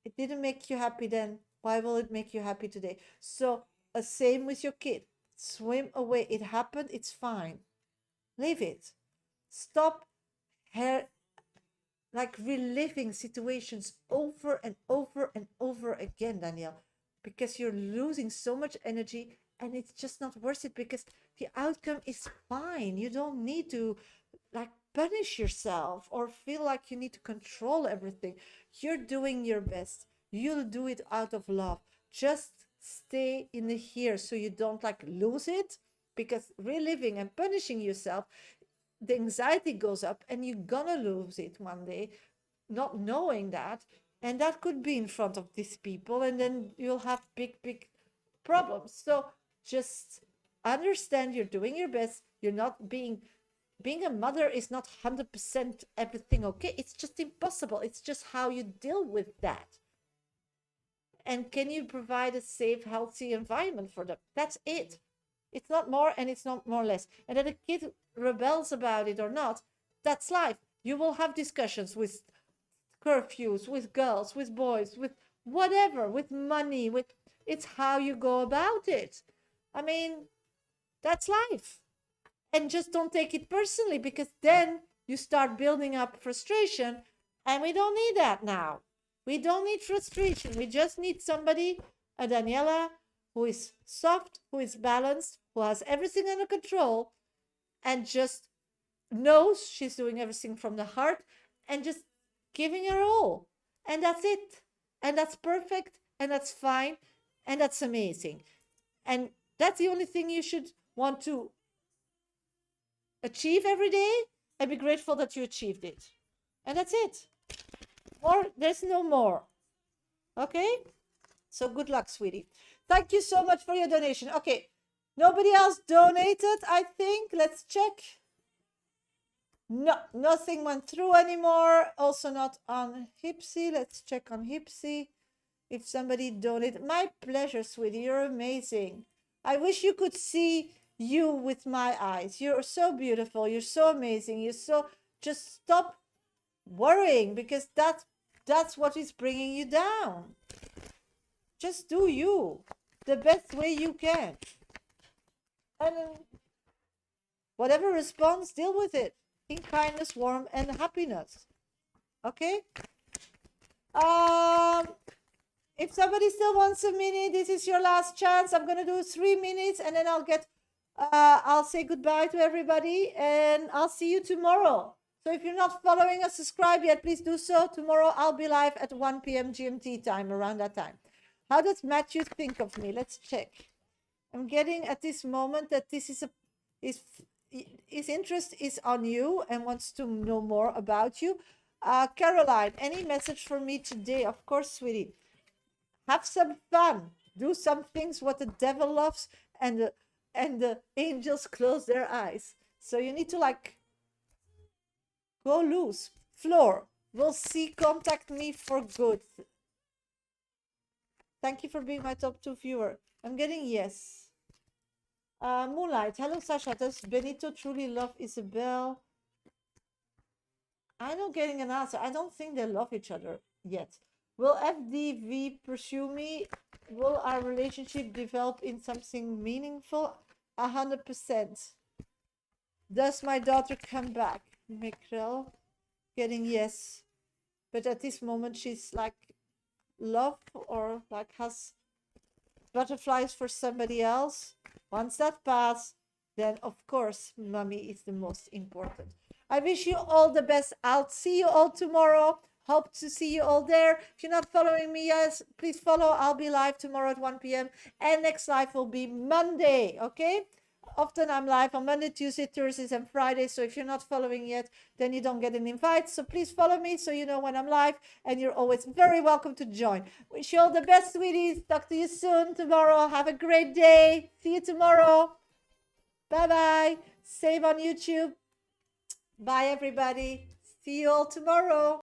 it didn't make you happy then, why will it make you happy today? So same with your kid, swim away. It happened, it's fine, leave it. Stop like reliving situations over and over and over again, Danielle, because you're losing so much energy, and it's just not worth it, because the outcome is fine. You don't need to like punish yourself or feel like you need to control everything. You're doing your best. You'll do it out of love. Just stay in the here so you don't like lose it, because reliving and punishing yourself, the anxiety goes up and you're gonna lose it one day, not knowing that. And that could be in front of these people, and then you'll have big problems. So just understand you're doing your best. You're not being a mother is not 100% everything okay. It's just impossible. It's just how you deal with that. And can you provide a safe, healthy environment for them? That's it. It's not more and it's not more or less. And that a kid rebels about it or not, that's life. You will have discussions with curfews, with girls, with boys, with whatever, with money, with it's how you go about it. I mean, that's life. And just don't take it personally, because then you start building up frustration, and we don't need that now. We don't need frustration. We just need somebody, a Daniela, who is soft, who is balanced, who has everything under control, and just knows she's doing everything from the heart and just giving her all. And that's it. And that's perfect. And that's fine. And that's amazing. And that's the only thing you should want to achieve every day, and be grateful that you achieved it. And that's it. More, there's no more. Okay? So good luck, sweetie. Thank you so much for your donation. Okay. Nobody else donated, I think. Let's check. No, nothing went through anymore. Also not on Hipsy. Let's check on Hipsy. If somebody donated. My pleasure, sweetie. You're amazing. I wish you could see you with my eyes. You're so beautiful. You're so amazing. You're so, just stop worrying, because that's what is bringing you down. Just do you the best way you can. And whatever response, deal with it in kindness, warmth, and happiness. Okay? If somebody still wants a minute, this is your last chance. I'm gonna do 3 minutes, and then I'll say goodbye to everybody, and I'll see you tomorrow. So if you're not following or subscribe yet, please do so. Tomorrow I'll be live at 1 p.m. GMT time, around that time. How does Matthew think of me? Let's check. I'm getting at this moment that this is his interest is on you and wants to know more about you. Caroline, any message for me today? Of course, sweetie. Have some fun. Do some things what the devil loves, and the angels close their eyes. So you need to like go loose. Floor, we'll see. Contact me for good. Thank you for being my top 2 viewer. I'm getting yes. Moonlight, hello Sasha. Does Benito truly love Isabel? I'm not getting an answer. I don't think they love each other yet. Will FDV pursue me? Will our relationship develop in something meaningful? 100%. Does my daughter come back? Mikrel, getting yes. But at this moment, she's like love, or like has butterflies for somebody else. Once that passes, then of course, mommy is the most important. I wish you all the best. I'll see you all tomorrow. Hope to see you all there. If you're not following me, yes, please follow. I'll be live tomorrow at 1 p.m. And next live will be Monday, okay? Often I'm live on Monday, Tuesday, Thursdays, and Fridays. So if you're not following yet, then you don't get an invite. So please follow me so you know when I'm live. And you're always very welcome to join. Wish you all the best, sweeties. Talk to you soon tomorrow. Have a great day. See you tomorrow. Bye-bye. Save on YouTube. Bye, everybody. See you all tomorrow.